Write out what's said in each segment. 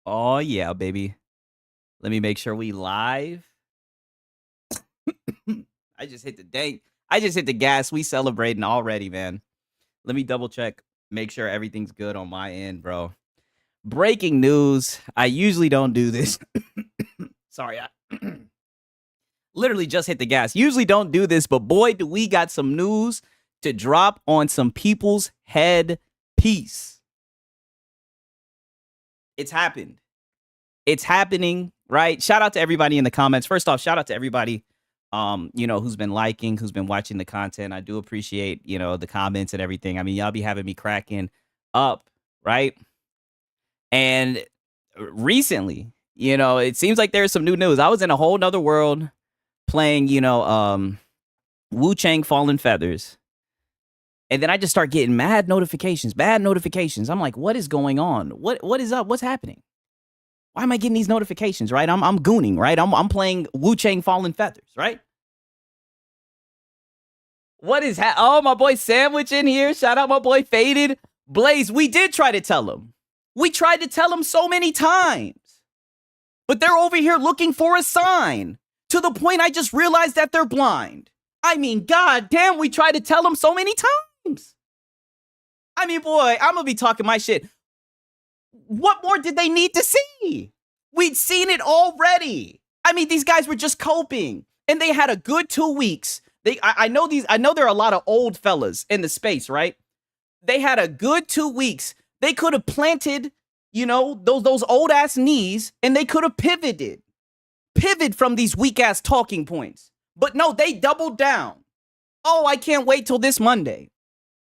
Oh yeah, baby. Let me make sure we live. I just hit the dang. I just hit the gas. We celebrating already, man. Let me double check. Make sure everything's good on my end, bro. Breaking news. I usually don't do this. Sorry, I literally just hit the gas. Usually don't do this, but boy, do we got some news to drop on some people's head piece. It's happened. It's happening, right? Shout out to everybody in the comments. First off, shout out to everybody who's been liking, who's been watching the content. I do appreciate, the comments and everything. I mean, y'all be having me cracking up, right? And recently, it seems like there's some new news. I was in a whole nother world playing, Wu Chang Fallen Feathers. And then I just start getting bad notifications. I'm like, what is going on? What is up? What's happening? Why am I getting these notifications, right? I'm gooning, right? I'm playing Wu Chang Fallen Feathers, right? What is oh, my boy Sandwich in here. Shout out my boy Faded. Blaze, we did try to tell him. We tried to tell him so many times. But they're over here looking for a sign. To the point I just realized that they're blind. I mean, god damn, we tried to tell them so many times. I mean, boy, I'm gonna be talking my shit. What more did they need to see? We'd seen it already. I mean, these guys were just coping. And they had a good 2 weeks. I know there are a lot of old fellas in the space, right? They had a good 2 weeks. They could have planted, those old ass knees, and they could have pivoted from these weak ass talking points. But no, they doubled down. Oh, I can't wait till this Monday.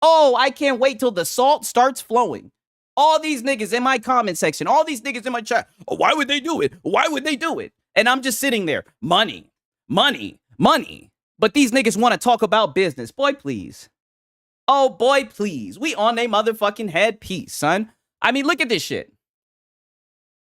Oh, I can't wait till the salt starts flowing. All these niggas in my comment section, all these niggas in my chat. Oh, why would they do it? Why would they do it? And I'm just sitting there. Money, money, money. But these niggas want to talk about business. Boy, please. Oh, boy, please. We on a motherfucking head piece, son. I mean, look at this shit.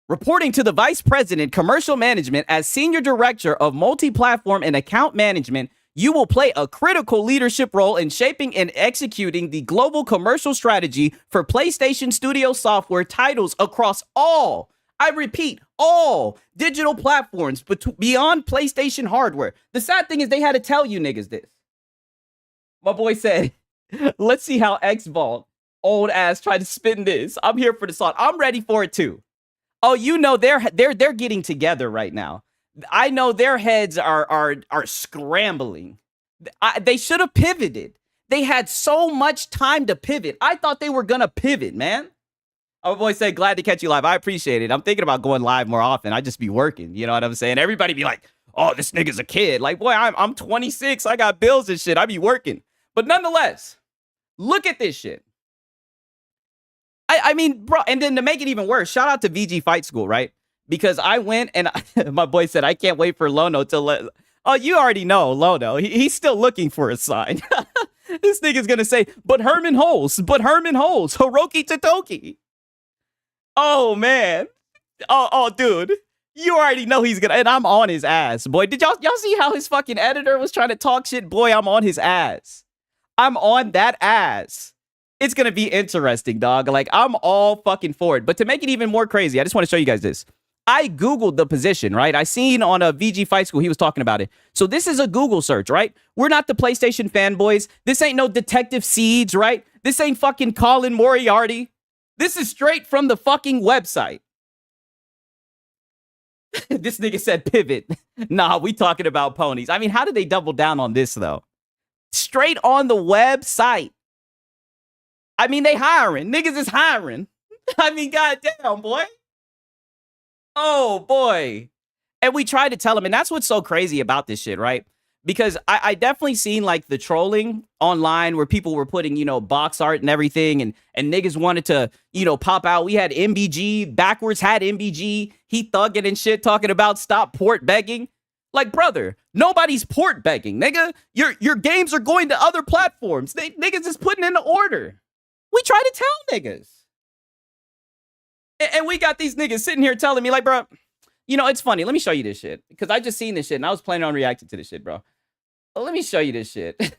Reporting to the Vice President, Commercial Management as Senior Director of Multi-Platform and Account Management, you will play a critical leadership role in shaping and executing the global commercial strategy for PlayStation Studio software titles across all, I repeat, all digital platforms beyond PlayStation hardware. The sad thing is they had to tell you niggas this. My boy said, let's see how X-Vault, old ass, tried to spin this. I'm here for the song. I'm ready for it too. Oh, they're getting together right now. I know their heads are scrambling. They should have pivoted. They had so much time to pivot. I thought they were gonna pivot, man. Our boy said, glad to catch you live. I appreciate it. I'm thinking about going live more often. I just be working. You know what I'm saying? Everybody be like, oh, this nigga's a kid. Like, boy, I'm 26. I got bills and shit. I be working. But nonetheless, look at this shit. I mean, bro, and then to make it even worse, shout out to VG Fight School, right? Because I went and my boy said, I can't wait for Lono to let. Oh, you already know Lono. He's still looking for a sign. This nigga's going to say, but Herman Holes, Hiroki Totoki. Oh, man. Oh, dude. You already know he's going to, and I'm on his ass, boy. Did y'all see how his fucking editor was trying to talk shit? Boy, I'm on his ass. I'm on that ass. It's going to be interesting, dog. Like, I'm all fucking for it. But to make it even more crazy, I just want to show you guys this. I Googled the position, right? I seen on a VG Fight School, he was talking about it. So this is a Google search, right? We're not the PlayStation fanboys. This ain't no Detective Seeds, right? This ain't fucking Colin Moriarty. This is straight from the fucking website. This nigga said pivot. Nah, we talking about ponies. I mean, how did they double down on this, though? Straight on the website. I mean, they hiring. Niggas is hiring. I mean, goddamn, boy. Oh, boy. And we tried to tell him, and that's what's so crazy about this shit, right? Because I definitely seen, like, the trolling online where people were putting, box art and everything, and niggas wanted to, pop out. We had MBG, backwards had MBG, he thugging and shit, talking about stop port begging. Like, brother, nobody's port begging, nigga. Your games are going to other platforms. Niggas is putting in the order. We try to tell niggas. And we got these niggas sitting here telling me, like, bro, it's funny. Let me show you this shit. Because I just seen this shit and I was planning on reacting to this shit, bro. Let me show you this shit.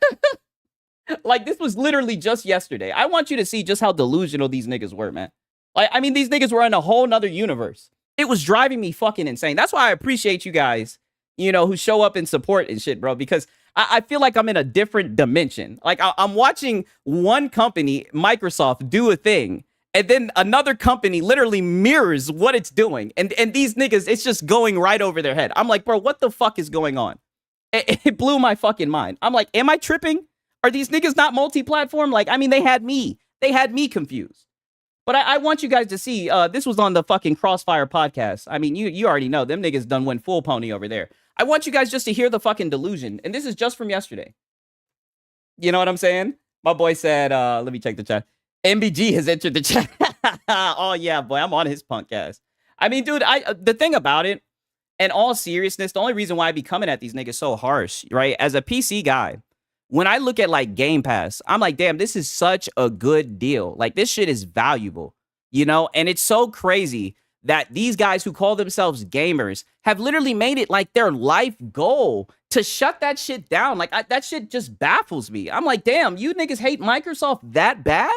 Like, this was literally just yesterday. I want you to see just how delusional these niggas were, man. Like, I mean, these niggas were in a whole nother universe. It was driving me fucking insane. That's why I appreciate you guys, you know, who show up and support and shit, bro, because I feel like I'm in a different dimension. Like, I'm watching one company, Microsoft, do a thing, and then another company literally mirrors what it's doing. And these niggas, it's just going right over their head. I'm like, bro, what the fuck is going on? It blew my fucking mind. I'm like, am I tripping? Are these niggas not multi-platform? Like, I mean, they had me confused. But I want you guys to see, this was on the fucking Crossfire podcast. I mean, you already know, them niggas done went full pony over there. I want you guys just to hear the fucking delusion. And this is just from yesterday. You know what I'm saying? My boy said, let me check the chat. MBG has entered the chat. Oh, yeah, boy, I'm on his punk ass. I mean, dude, the thing about it, in all seriousness, the only reason why I be coming at these niggas so harsh, right? As a PC guy, when I look at like Game Pass, I'm like, damn, this is such a good deal. Like, this shit is valuable, you know? And it's so crazy that these guys who call themselves gamers have literally made it like their life goal to shut that shit down. Like, that shit just baffles me. I'm like, damn, you niggas hate Microsoft that bad?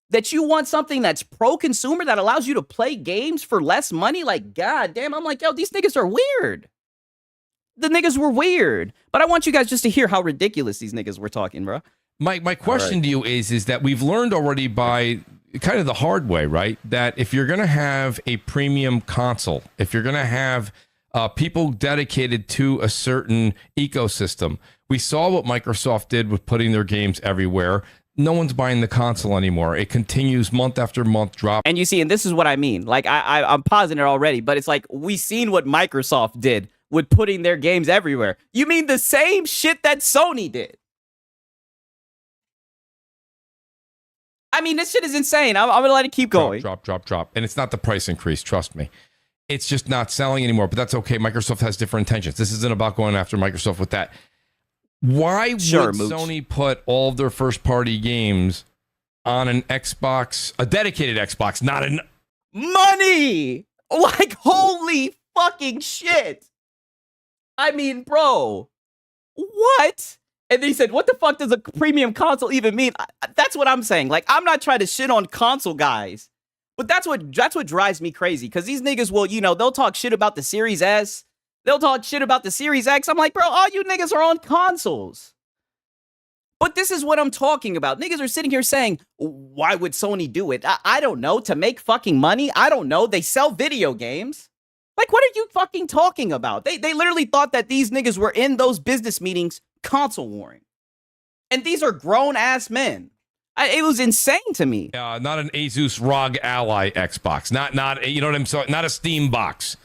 That you want something that's pro-consumer that allows you to play games for less money? Like, god damn, I'm like, yo, these niggas are weird. The niggas were weird. But I want you guys just to hear how ridiculous these niggas were talking, bro. My question to you is that we've learned already by kind of the hard way, right? That if you're going to have a premium console, if you're going to have people dedicated to a certain ecosystem, we saw what Microsoft did with putting their games everywhere. No one's buying the console anymore. It continues month after month drop. And you see, and this is what I mean. Like, I'm pausing it already, but it's like, we seen what Microsoft did with putting their games everywhere. You mean the same shit that Sony did? I mean, this shit is insane. I'm going to let it keep going. Drop. And it's not the price increase, trust me. It's just not selling anymore, but that's okay. Microsoft has different intentions. This isn't about going after Microsoft with that. Why would Sony put all of their first-party games on an Xbox, a dedicated Xbox, not an... Money! Like, holy fucking shit! I mean, bro, what? And then he said, what the fuck does a premium console even mean? That's what I'm saying. Like, I'm not trying to shit on console guys, but that's what drives me crazy, because these niggas will, you know, they'll talk shit about the Series S. They'll talk shit about the Series X. I'm like, bro, all you niggas are on consoles. But this is what I'm talking about. Niggas are sitting here saying, why would Sony do it? I don't know. To make fucking money? I don't know. They sell video games. Like, what are you fucking talking about? They literally thought that these niggas were in those business meetings console warring. And these are grown-ass men. It was insane to me. Not an Asus ROG Ally Xbox. Not you know what I'm saying? Not a Steam box.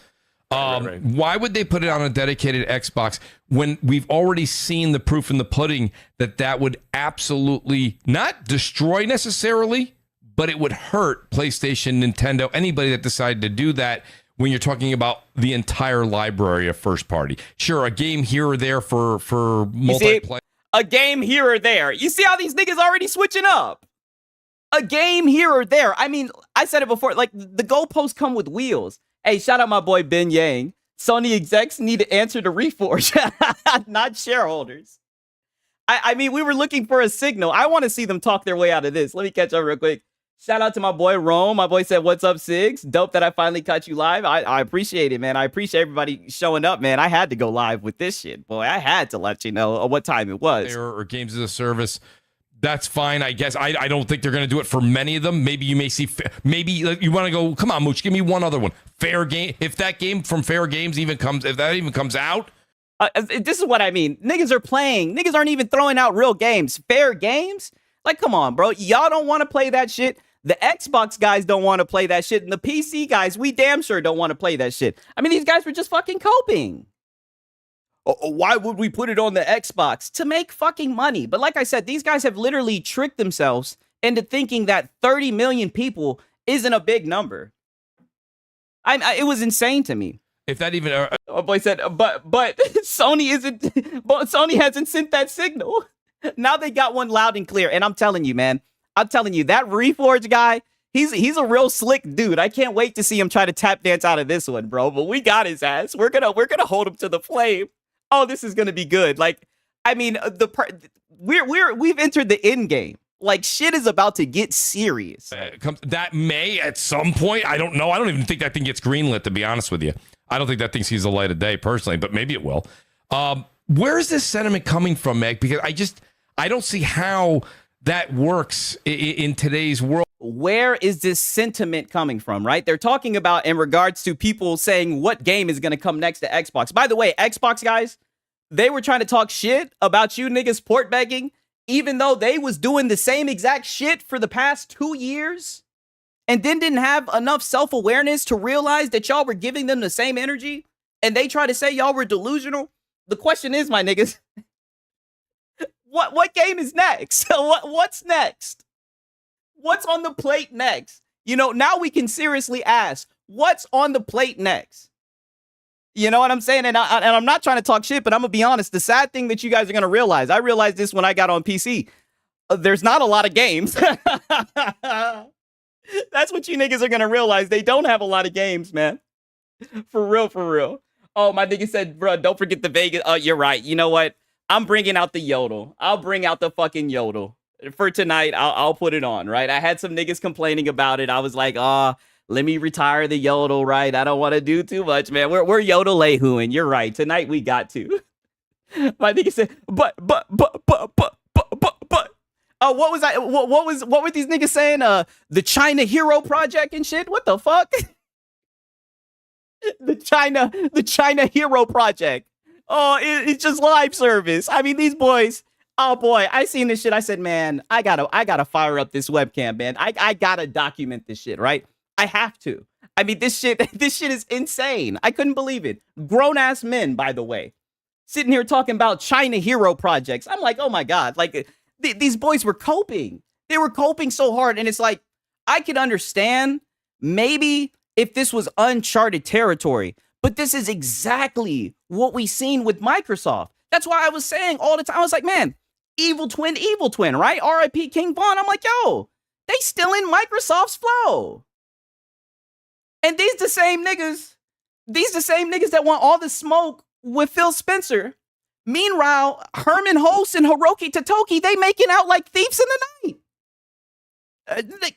Right. Why would they put it on a dedicated Xbox when we've already seen the proof in the pudding that would absolutely not destroy necessarily, but it would hurt PlayStation, Nintendo, anybody that decided to do that when you're talking about the entire library of first party. Sure, a game here or there for multiplayer. A game here or there. You see how these niggas already switching up? A game here or there. I mean, I said it before, like, the goalposts come with wheels. Hey, shout out my boy Ben Yang. Sony execs need to answer to Reforge, not shareholders. I mean, we were looking for a signal. I want to see them talk their way out of this. Let me catch up real quick. Shout out to my boy Rome. My boy said, what's up, Sigs? Dope that I finally caught you live. I appreciate it, man. I appreciate everybody showing up, man. I had to go live with this shit, boy. I had to let you know what time it was. Or games as a service. That's fine, I guess. I don't think they're going to do it for many of them. Maybe you may see, maybe you want to go, come on, Mooch, give me one other one. Fair Game. If that game from Fair Games even comes out. This is what I mean. Niggas are playing. Niggas aren't even throwing out real games. Fair Games? Like, come on, bro. Y'all don't want to play that shit. The Xbox guys don't want to play that shit. And the PC guys, we damn sure don't want to play that shit. I mean, these guys were just fucking coping. Why would we put it on the Xbox? To make fucking money. But like I said, these guys have literally tricked themselves into thinking that 30 million people isn't a big number. It was insane to me. If that even... Oh, boy said, but Sony isn't... But Sony hasn't sent that signal. Now they got one loud and clear. And I'm telling you, man. I'm telling you, that Reforge guy, he's a real slick dude. I can't wait to see him try to tap dance out of this one, bro. But we got his ass. We're gonna hold him to the flame. Oh, this is gonna be good. Like, I mean, we've entered the end game. Like, shit is about to get serious. That may at some point. I don't know. I don't even think that thing gets greenlit, to be honest with you. I don't think that thing sees the light of day personally, but maybe it will. Where is this sentiment coming from, Meg? Because I don't see how that works in today's world. Where is this sentiment coming from, right? They're talking about in regards to people saying what game is going to come next to Xbox. By the way, Xbox guys, they were trying to talk shit about you niggas port begging, even though they was doing the same exact shit for the past 2 years and then didn't have enough self-awareness to realize that y'all were giving them the same energy and they try to say y'all were delusional. The question is, my niggas, what game is next? What's next? What's on the plate next? You know, now we can seriously ask, what's on the plate next? You know what I'm saying? And I'm not trying to talk shit, but I'm going to be honest. The sad thing that you guys are going to realize, I realized this when I got on PC. There's not a lot of games. That's what you niggas are going to realize. They don't have a lot of games, man. For real, for real. Oh, my nigga said, bro, don't forget the Vegas. Oh, you're right. You know what? I'm bringing out the yodel. I'll bring out the fucking yodel. For tonight, I'll put it on, right? I had some niggas complaining about it. I was like, let me retire the yodel, right? I don't want to do too much, man. We're yodel-a-hooing. You're right. Tonight we got to. My nigga said, but. What was I? What were these niggas saying? The China Hero Project and shit. What the fuck? the China Hero Project. Oh, it's just live service. I mean, these boys. Oh boy, I seen this shit. I said, man, I gotta fire up this webcam, man. I gotta document this shit, right? I have to. I mean, this shit is insane. I couldn't believe it. Grown ass men, by the way, sitting here talking about China Hero projects. I'm like, oh my god, like these boys were coping. They were coping so hard, and it's like I could understand maybe if this was uncharted territory, but this is exactly what we seen with Microsoft. That's why I was saying all the time. I was like, man. Evil twin, right? R.I.P. King Von. I'm like, yo, they still in Microsoft's flow. And these the same niggas that want all the smoke with Phil Spencer. Meanwhile, Herman Hulst and Hiroki Totoki, they making out like thieves in the night.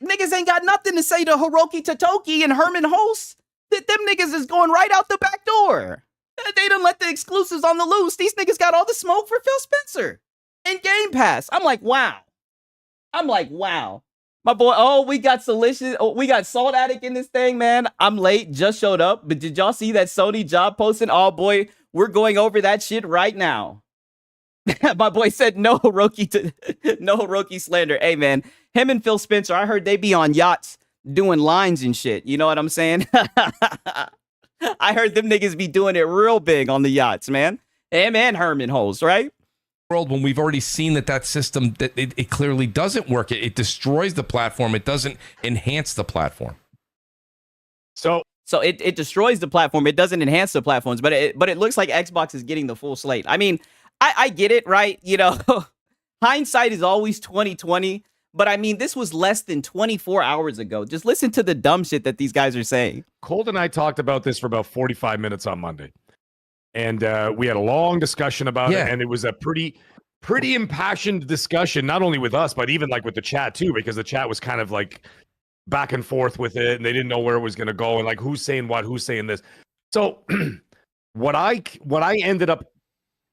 Niggas ain't got nothing to say to Hiroki Totoki and Herman Hulst. Them niggas is going right out the back door. They done let the exclusives on the loose. These niggas got all the smoke for Phil Spencer. And Game Pass. I'm like, wow. My boy, we got Salicious. Oh, we got Salt Addict in this thing, man. I'm late, just showed up. But did y'all see that Sony job posting? Oh boy, we're going over that shit right now. My boy said no Hiroki slander. Hey man, him and Phil Spencer, I heard they be on yachts doing lines and shit. You know what I'm saying? I heard them niggas be doing it real big on the yachts, man. Him and Herman Hulst, right? World when we've already seen that system that it clearly doesn't work. It destroys the platform. It doesn't enhance the platform. So it destroys the platform. It doesn't enhance the platforms, but it looks like Xbox is getting the full slate. I mean, I get it, right? You know, hindsight is always 2020. But I mean, this was less than 24 hours ago. Just listen to the dumb shit that these guys are saying. Colt and I talked about this for about 45 minutes on Monday. And we had a long discussion about it, and it was a pretty impassioned discussion, not only with us, but even like with the chat too, because the chat was kind of like back and forth with it, and they didn't know where it was going to go, and like who's saying what, who's saying this. So what I ended up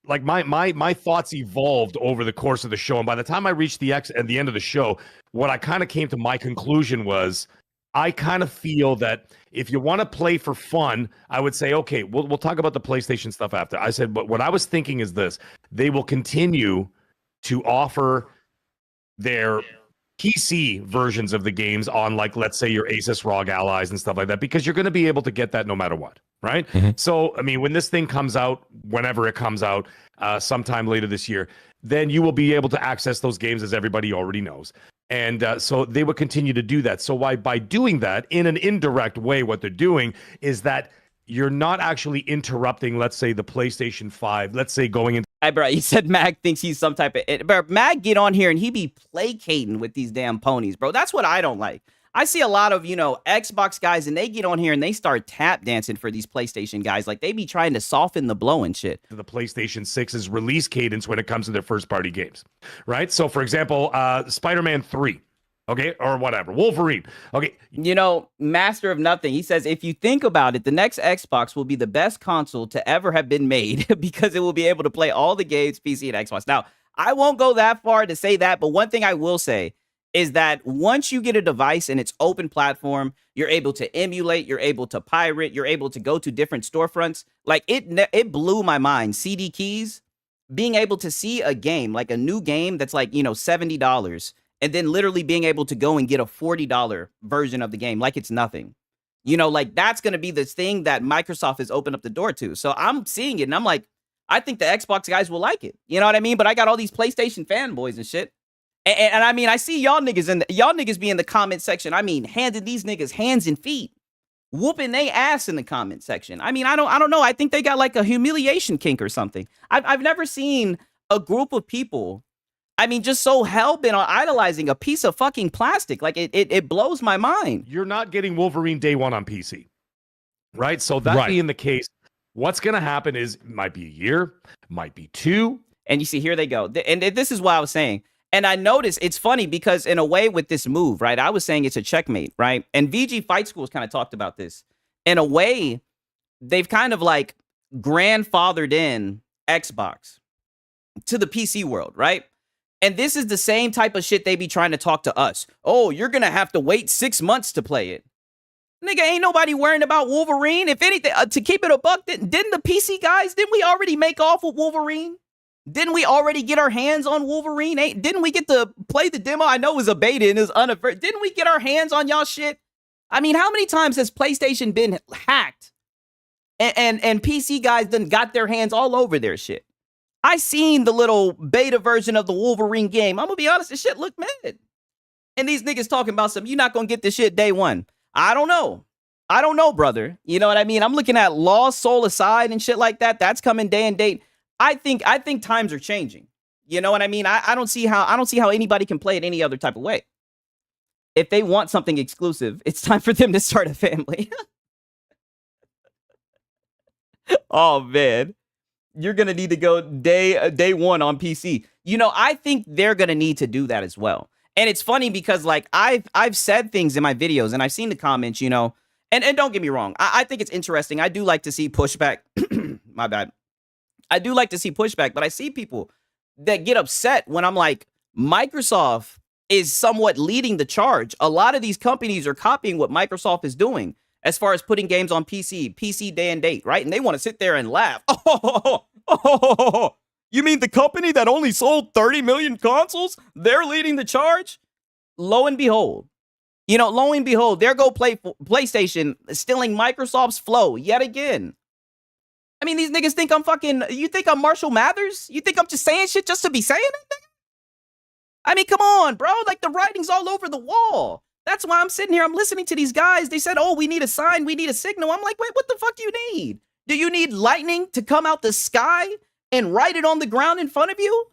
like my thoughts evolved over the course of the show, and by the time I reached the end of the show, what I kind of came to my conclusion was I kind of feel that if you want to play for fun, I would say, okay, we'll talk about the PlayStation stuff after. I said, but what I was thinking is this. They will continue to offer their PC versions of the games on, like, let's say your Asus ROG Allies and stuff like that, because you're going to be able to get that no matter what, right? Mm-hmm. So, I mean, when this thing comes out, whenever it comes out, sometime later this year, then you will be able to access those games, as everybody already knows. And so they would continue to do that. So by doing that in an indirect way, what they're doing is that you're not actually interrupting, let's say, the PlayStation 5, let's say going into... Hey, bro, he said Mag thinks he's some type of... Bro, Mag get on here and he be placating with these damn ponies, bro. That's what I don't like. I see a lot of, Xbox guys, and they get on here and they start tap dancing for these PlayStation guys. Like, they be trying to soften the blow and shit. The PlayStation 6's release cadence when it comes to their first-party games, right? So, for example, Spider-Man 3, okay, or whatever, Wolverine, okay. Master of Nothing, he says, if you think about it, the next Xbox will be the best console to ever have been made because it will be able to play all the games, PC and Xbox. Now, I won't go that far to say that, but one thing I will say is that once you get a device and it's open platform, you're able to emulate, you're able to pirate, you're able to go to different storefronts. Like, it blew my mind. CD keys, being able to see a game, like a new game that's like, $70, and then literally being able to go and get a $40 version of the game like it's nothing. Like, that's going to be the thing that Microsoft has opened up the door to. So I'm seeing it and I'm like, I think the Xbox guys will like it. You know what I mean? But I got all these PlayStation fanboys and shit. And I mean, I see y'all niggas be in the comment section. I mean, handing these niggas hands and feet, whooping they ass in the comment section. I mean, I don't know. I think they got like a humiliation kink or something. I've never seen a group of people, I mean, just so hell-bent on idolizing a piece of fucking plastic. Like, it blows my mind. You're not getting Wolverine day one on PC, right? So that being the case, what's going to happen is it might be a year, might be 2. And you see, here they go. And this is what I was saying. And I noticed it's funny because in a way with this move, right, I was saying it's a checkmate, right? And VG Fight Schools kind of talked about this. In a way, they've kind of like grandfathered in Xbox to the PC world, right? And this is the same type of shit they be trying to talk to us. Oh, you're going to have to wait 6 months to play it. Nigga, ain't nobody worrying about Wolverine. If anything, to keep it a buck, didn't the PC guys, didn't we already make off with Wolverine? Didn't we already get our hands on Wolverine? Didn't we get to play the demo? I know it was a beta and it was unofficial. Didn't we get our hands on y'all shit? I mean, how many times has PlayStation been hacked? And PC guys done got their hands all over their shit. I seen the little beta version of the Wolverine game. I'm gonna be honest, this shit looked mad. And these niggas talking about you're not gonna get this shit day one. I don't know, brother. You know what I mean? I'm looking at Lost Soul Aside and shit like that. That's coming day and date. I think times are changing. You know what I mean? I don't see how anybody can play it any other type of way. If they want something exclusive, it's time for them to start a family. Oh man. You're going to need to go day one on PC. I think they're going to need to do that as well. And it's funny because like I've said things in my videos and I've seen the comments, and don't get me wrong. I think it's interesting. I do like to see pushback. My bad. I do like to see pushback, but I see people that get upset when I'm like, Microsoft is somewhat leading the charge. A lot of these companies are copying what Microsoft is doing as far as putting games on PC day and date, right? And they want to sit there and laugh. You mean the company that only sold 30 million consoles? They're leading the charge? Lo and behold, there go PlayStation stealing Microsoft's flow yet again. I mean, these niggas think you think I'm Marshall Mathers? You think I'm just saying shit just to be saying it? I mean, come on, bro. Like, the writing's all over the wall. That's why I'm sitting here. I'm listening to these guys. They said, oh, we need a sign. We need a signal. I'm like, wait, what the fuck do you need? Do you need lightning to come out the sky and write it on the ground in front of you?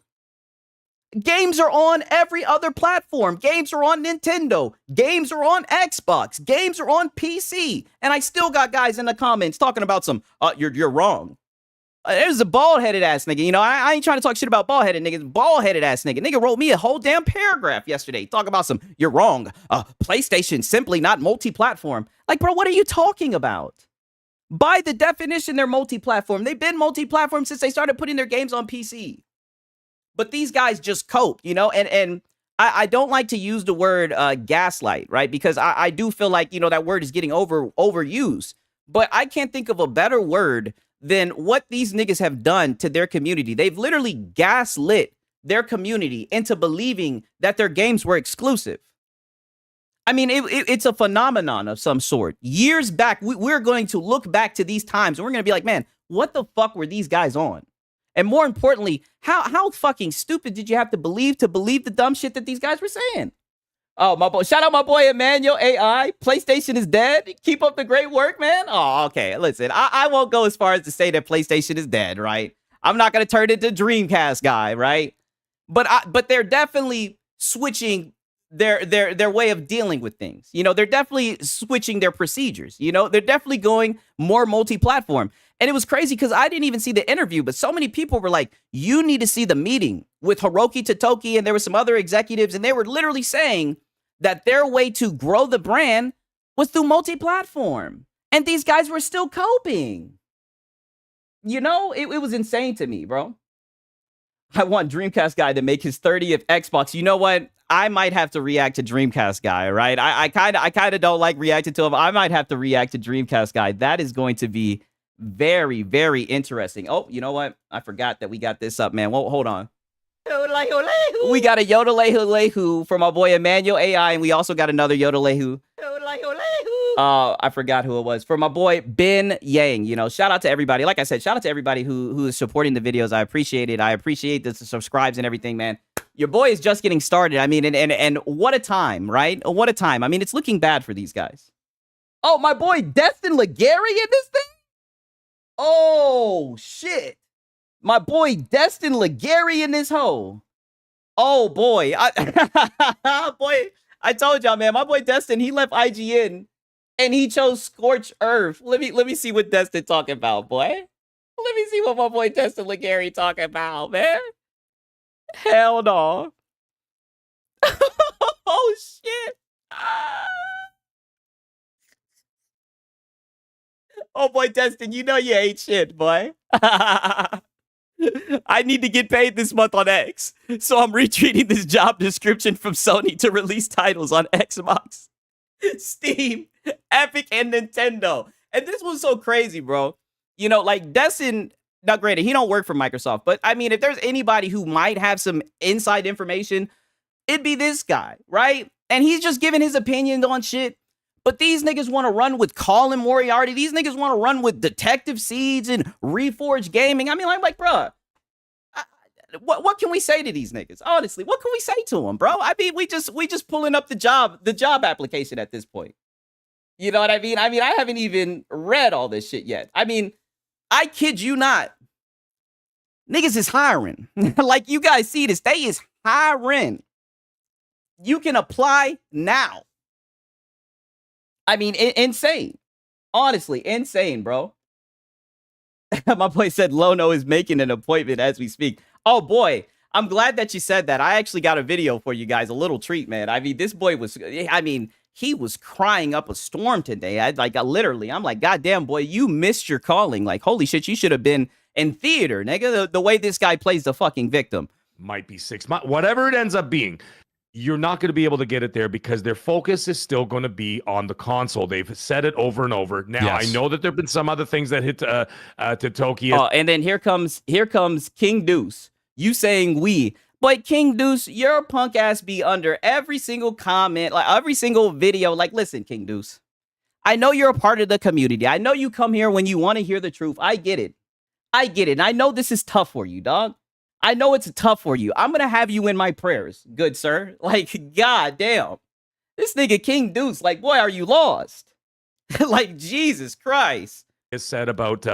Games are on every other platform. Games are on Nintendo. Games are on Xbox. Games are on PC. And I still got guys in the comments talking about you're wrong. There's a bald-headed ass nigga. I ain't trying to talk shit about bald-headed niggas. Bald-headed ass nigga. Nigga wrote me a whole damn paragraph yesterday. Talk about you're wrong. PlayStation simply not multi-platform. Like, bro, what are you talking about? By the definition, they're multi-platform. They've been multi-platform since they started putting their games on PC. But these guys just cope, and I don't like to use the word gaslight, right? Because I do feel like, that word is getting overused. But I can't think of a better word than what these niggas have done to their community. They've literally gaslit their community into believing that their games were exclusive. I mean, it's a phenomenon of some sort. Years back, we're going to look back to these times and we're going to be like, man, what the fuck were these guys on? And more importantly, how fucking stupid did you have to believe the dumb shit that these guys were saying? Oh, my boy. Shout out my boy Emmanuel AI. PlayStation is dead. Keep up the great work, man. Oh, okay. Listen, I won't go as far as to say that PlayStation is dead, right? I'm not going to turn into Dreamcast guy, right? But they're definitely switching their way of dealing with things. You know, they're definitely switching their procedures. You know, they're definitely going more multi-platform. And it was crazy because I didn't even see the interview, but so many people were like, you need to see the meeting with Hiroki Totoki, and there were some other executives, and they were literally saying that their way to grow the brand was through multi-platform. And these guys were still coping. You know, it was insane to me, bro. I want Dreamcast Guy to make his 30th Xbox. You know what? I might have to react to Dreamcast Guy, right? I kind of don't like reacting to him. I might have to react to Dreamcast Guy. That is going to be very, very interesting. Oh, you know what? I forgot that we got this up, man. Well, hold on. We got a Yodelehu from our boy Emmanuel AI, and we also got another Yodelehu. I forgot who it was. For my boy Ben Yang. You know, shout out to everybody. Like I said, shout out to everybody who is supporting the videos. I appreciate it. I appreciate the subscribes and everything, man. Your boy is just getting started. I mean, and what a time, right? What a time. I mean, it's looking bad for these guys. Oh, my boy Destin Legary in this thing? Oh, shit. My boy Destin Legary in this hole. Oh, boy. Boy, I told y'all, man. My boy Destin, he left IGN. And he chose Scorched Earth. Let me see what Destin talking about, boy. Let me see what my boy Destin Legary talking about, man. Hell no. Oh, shit. Oh, boy, Destin, you know you ain't shit, boy. I need to get paid this month on X. So I'm retweeting this job description from Sony to release titles on Xbox, Steam, Epic, and Nintendo. And this was so crazy, bro. You know, like Destin, now granted, he don't work for Microsoft, but I mean, if there's anybody who might have some inside information, it'd be this guy, right? And he's just giving his opinion on shit. But these niggas want to run with Colin Moriarty. These niggas want to run with Detective Seeds and Reforged Gaming. I mean, I'm like, bro, what can we say to these niggas? Honestly, what can we say to them, bro? I mean, we just pulling up the job application at this point. You know what I mean? I haven't even read all this shit yet. I mean, I kid you not. Niggas is hiring. Like, you guys see this. They is hiring. You can apply now. I mean, insane. Honestly, insane, bro. My boy said Lono is making an appointment as we speak. Oh, boy. I'm glad that you said that. I actually got a video for you guys. A little treat, man. I mean, this boy was, he was crying up a storm today. I'm like, goddamn, boy, you missed your calling. Like, holy shit, you should have been in theater, nigga. The way this guy plays the fucking victim. Might be 6 months. Whatever it ends up being, you're not going to be able to get it there because their focus is still going to be on the console. They've said it over and over. Now, yes. I know that there have been some other things that hit to Tokyo. Oh, and then here comes King Deuce. You saying we. But King Deuce, your punk ass be under every single comment, like every single video. Like, listen, King Deuce, I know you're a part of the community. I know you come here when you want to hear the truth. I get it. And I know this is tough for you, dog. I know it's tough for you. I'm going to have you in my prayers, good sir. Like, goddamn. This nigga King Deuce, like, boy, are you lost? Like, Jesus Christ. Is said about,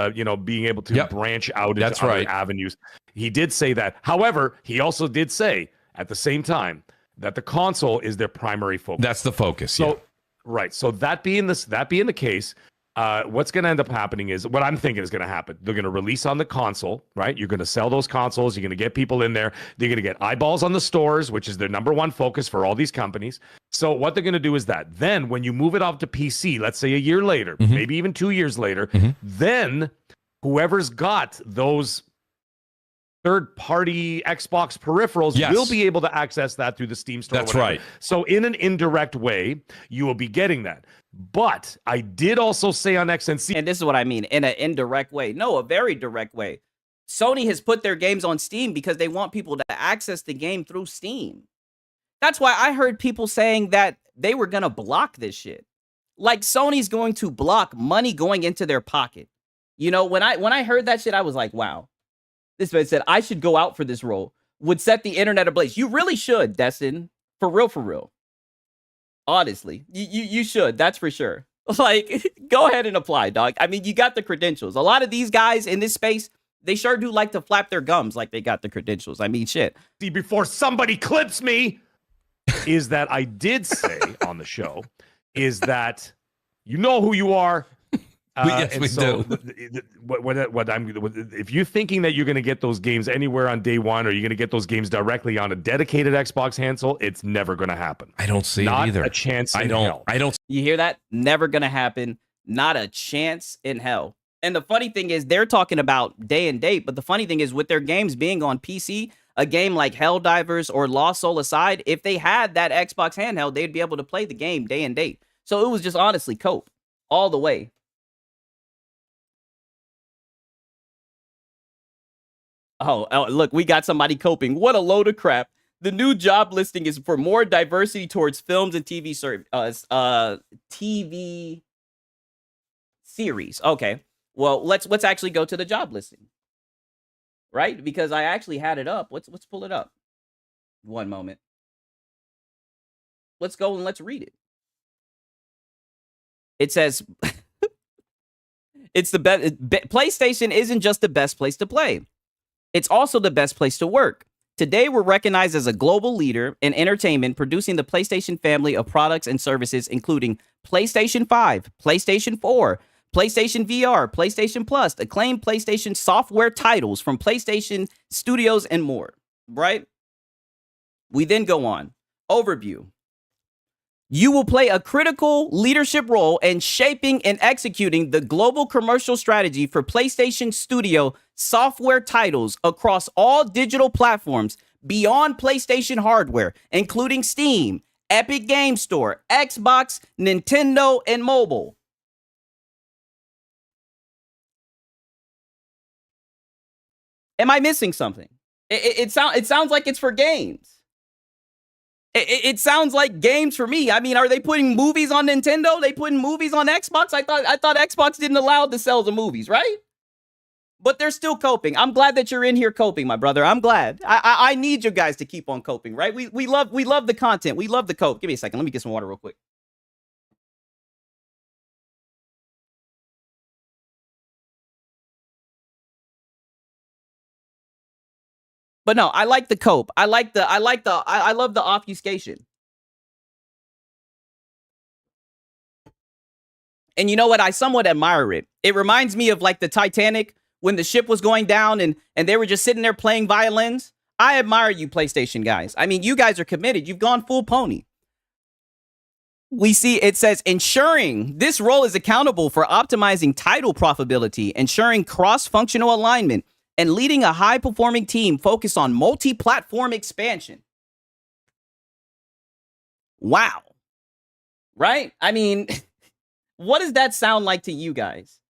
being able to branch out into other avenues. He did say that. However, he also did say at the same time that the console is their primary focus. That's the focus. So, right. So that being the case, what's going to end up happening is what I'm thinking is going to happen. They're going to release on the console, right? You're going to sell those consoles. You're going to get people in there. They're going to get eyeballs on the stores, which is their number one focus for all these companies. So what they're going to do is that then when you move it off to PC, let's say a year later, maybe even 2 years later, then whoever's got those third-party Xbox peripherals will be able to access that through the Steam store. That's right. So in an indirect way, you will be getting that. But I did also say on XNC, and this is what I mean, in an indirect way. No, a very direct way. Sony has put their games on Steam because they want people to access the game through Steam. That's why I heard people saying that they were going to block this shit. Like, Sony's going to block money going into their pocket. You know, when I heard that shit, I was like, wow. This man said, I should go out for this role. Would set the internet ablaze. You really should, Destin. For real. Honestly, you should. That's for sure. Like, go ahead and apply, dog. I mean, you got the credentials. A lot of these guys in this space, they sure do like to flap their gums like they got the credentials. I mean, shit. Before somebody clips me. is that I did say on the show is that you know who you are. Yes, we do. If you're thinking that you're going to get those games anywhere on day one, or you're going to get those games directly on a dedicated Xbox handle, it's never going to happen. I don't see Not it either. a chance. I don't. You hear that? Never gonna happen. Not a chance in hell. And the funny thing is, they're talking about day and date, but the funny thing is, with their games being on PC, a game like Helldivers or Lost Soul aside, if they had that Xbox handheld, they'd be able to play the game day and date. So it was just honestly cope all the way. Oh, look, we got somebody coping. What a load of crap. The new job listing is for more diversity towards films and TV series. Okay. Well, let's actually go to the job listing. Right? Because I actually had it up. Let's pull it up. One moment. Let's go and let's read it. It says it's the best. PlayStation isn't just the best place to play. It's also the best place to work. Today, we're recognized as a global leader in entertainment, producing the PlayStation family of products and services, including PlayStation 5, PlayStation 4, PlayStation VR, PlayStation Plus, acclaimed PlayStation software titles from PlayStation Studios, and more. Right? We then go on. Overview. You will play a critical leadership role in shaping and executing the global commercial strategy for PlayStation Studio software titles across all digital platforms beyond PlayStation hardware, including Steam, Epic Game Store, Xbox, Nintendo, and mobile. Am I missing something? It sounds like it's for games. It sounds like games for me. I mean, are they putting movies on Nintendo? They putting movies on Xbox? I thought Xbox didn't allow the sales of movies, right? But they're still coping. I'm glad that you're in here coping, my brother. I'm glad. I need you guys to keep on coping, right? We love the content. We love the cope. Give me a second. Let me get some water real quick. But no, I like the cope. I love the obfuscation. And you know what? I somewhat admire it. It reminds me of like the Titanic when the ship was going down and they were just sitting there playing violins. I admire you, PlayStation guys. I mean, you guys are committed. You've gone full pony. We see it says ensuring this role is accountable for optimizing title profitability, ensuring cross-functional alignment, and leading a high-performing team focused on multi-platform expansion. Wow. Right? I mean, what does that sound like to you guys?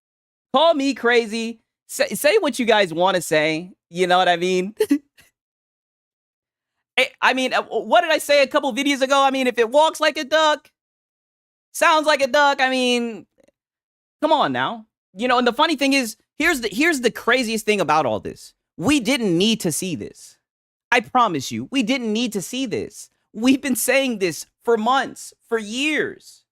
Call me crazy. Say what you guys want to say. You know what I mean? I mean, what did I say a couple videos ago? I mean, if it walks like a duck, sounds like a duck, I mean, come on now. You know, and the funny thing is, here's the craziest thing about all this. We didn't need to see this. I promise you, we didn't need to see this. We've been saying this for months, for years.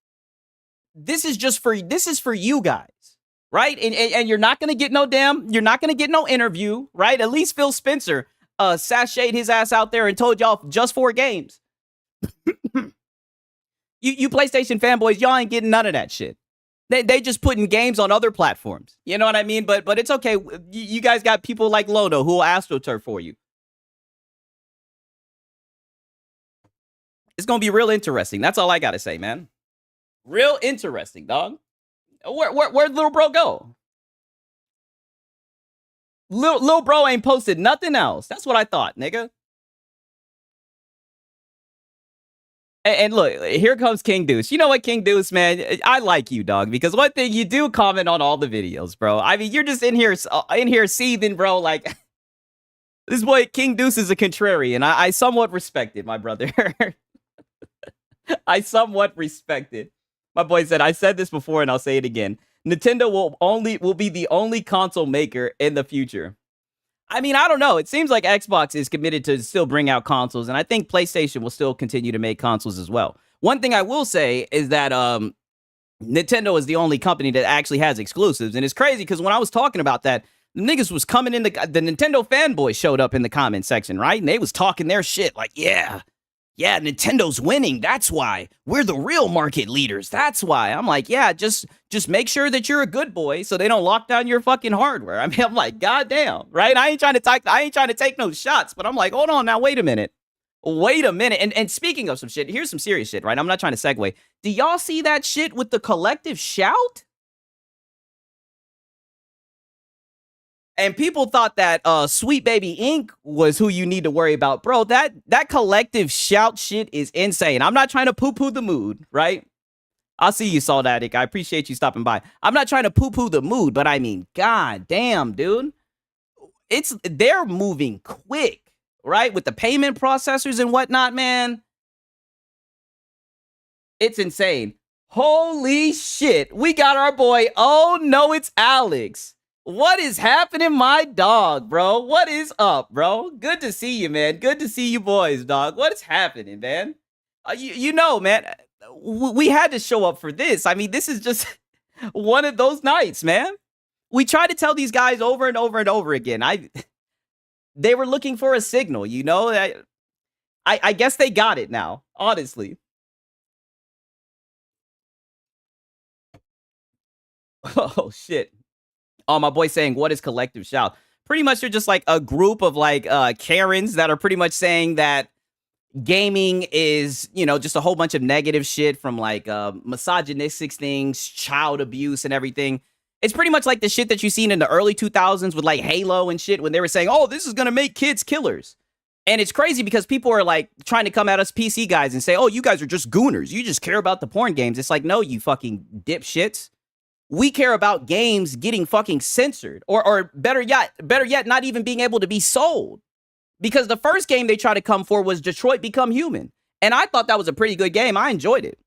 This is for you guys, right? And you're not gonna get no interview, right? At least Phil Spencer sashayed his ass out there and told y'all just 4 games. you PlayStation fanboys, y'all ain't getting none of that shit. They just putting games on other platforms. You know what I mean? But it's okay. You guys got people like Lono who will AstroTurf for you. It's going to be real interesting. That's all I got to say, man. Real interesting, dog. Where'd little bro go? Little bro ain't posted nothing else. That's what I thought, nigga. And look, here comes King Deuce. You know what, King Deuce, man? I like you, dog, because one thing, you do comment on all the videos, bro. I mean, you're just in here seething, bro. Like, this boy, King Deuce, is a contrarian. I somewhat respect it, my brother. I somewhat respect it. My boy said, I said this before and I'll say it again. Nintendo will be the only console maker in the future. I mean, I don't know. It seems like Xbox is committed to still bring out consoles, and I think PlayStation will still continue to make consoles as well. One thing I will say is that Nintendo is the only company that actually has exclusives, and it's crazy because when I was talking about that, the niggas was coming in, the Nintendo fanboys showed up in the comment section, right? And they was talking their shit like, yeah, yeah, Nintendo's winning. That's why. We're the real market leaders. That's why. I'm like, yeah, just make sure that you're a good boy so they don't lock down your fucking hardware. I mean, I'm like, goddamn, right? I ain't trying to take no shots, but I'm like, hold on now, wait a minute. And speaking of some shit, here's some serious shit, right? I'm not trying to segue. Do y'all see that shit with the collective shout? And people thought that Sweet Baby Inc. was who you need to worry about. Bro, that collective shout shit is insane. I'm not trying to poo-poo the mood, right? I'll see you, Salt Addict. I appreciate you stopping by. I'm not trying to poo-poo the mood, but I mean, god damn, dude. They're moving quick, right? With the payment processors and whatnot, man. It's insane. Holy shit. We got our boy. Oh, no, it's Alex. What is happening, my dog, bro? What is up, bro? Good to see you, man. Good to see you boys, dog. What is happening, man? You know, man, we had to show up for this. I mean, this is just one of those nights, man. We tried to tell these guys over and over and over again. They were looking for a signal, you know? I guess they got it now, honestly. Oh, shit. Oh, my boy saying, what is collective shout? Pretty much they're just like a group of like Karens that are pretty much saying that gaming is, you know, just a whole bunch of negative shit from like misogynistic things, child abuse and everything. It's pretty much like the shit that you seen in the early 2000s with like Halo and shit when they were saying, oh, this is going to make kids killers. And it's crazy because people are like trying to come at us PC guys and say, oh, you guys are just gooners. You just care about the porn games. It's like, no, you fucking dipshits. We care about games getting fucking censored or better yet, not even being able to be sold. Because the first game they tried to come for was Detroit Become Human. And I thought that was a pretty good game. I enjoyed it.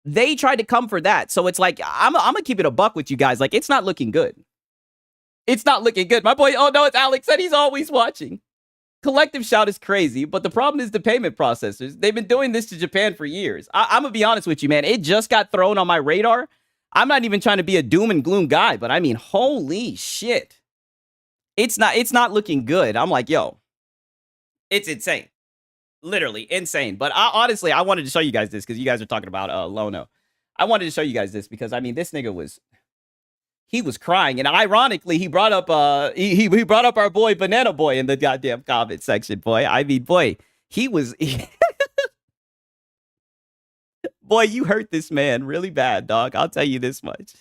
They tried to come for that. So it's like, I'm going to keep it a buck with you guys. Like, it's not looking good. It's not looking good. My boy, oh no, it's Alex said he's always watching. Collective shout is crazy, but the problem is the payment processors. They've been doing this to Japan for years. I'm going to be honest with you, man. It just got thrown on my radar. I'm not even trying to be a doom and gloom guy, but I mean, holy shit. It's not looking good. I'm like, yo, it's insane. Literally insane. But honestly, I wanted to show you guys this because you guys are talking about Lono. I wanted to show you guys this because I mean, this nigga was crying, and ironically, he brought up he brought up our boy Banana Boy in the goddamn comment section. Boy, I mean, boy, he was. Boy, you hurt this man really bad, dog. I'll tell you this much.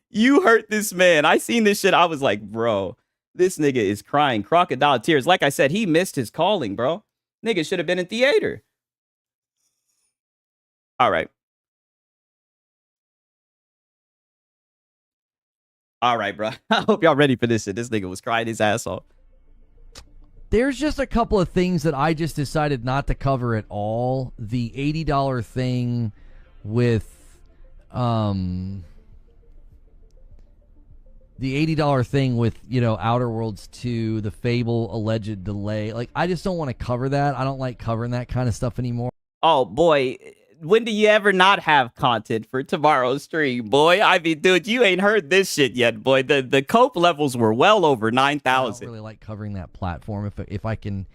You hurt this man. I seen this shit. I was like, bro, this nigga is crying crocodile tears. Like I said, he missed his calling, bro. Nigga should have been in theater. All right. All right, bro. I hope y'all ready for this shit. This nigga was crying his ass off. There's just a couple of things that I just decided not to cover at all. The $80 thing with the $80 thing with, you know, Outer Worlds 2, the Fable alleged delay. Like, I just don't want to cover that. I don't like covering that kind of stuff anymore. Oh, boy. When do you ever not have content for tomorrow's stream, boy? I mean, dude, you ain't heard this shit yet, boy. The cope levels were well over 9,000. I don't really like covering that platform if I can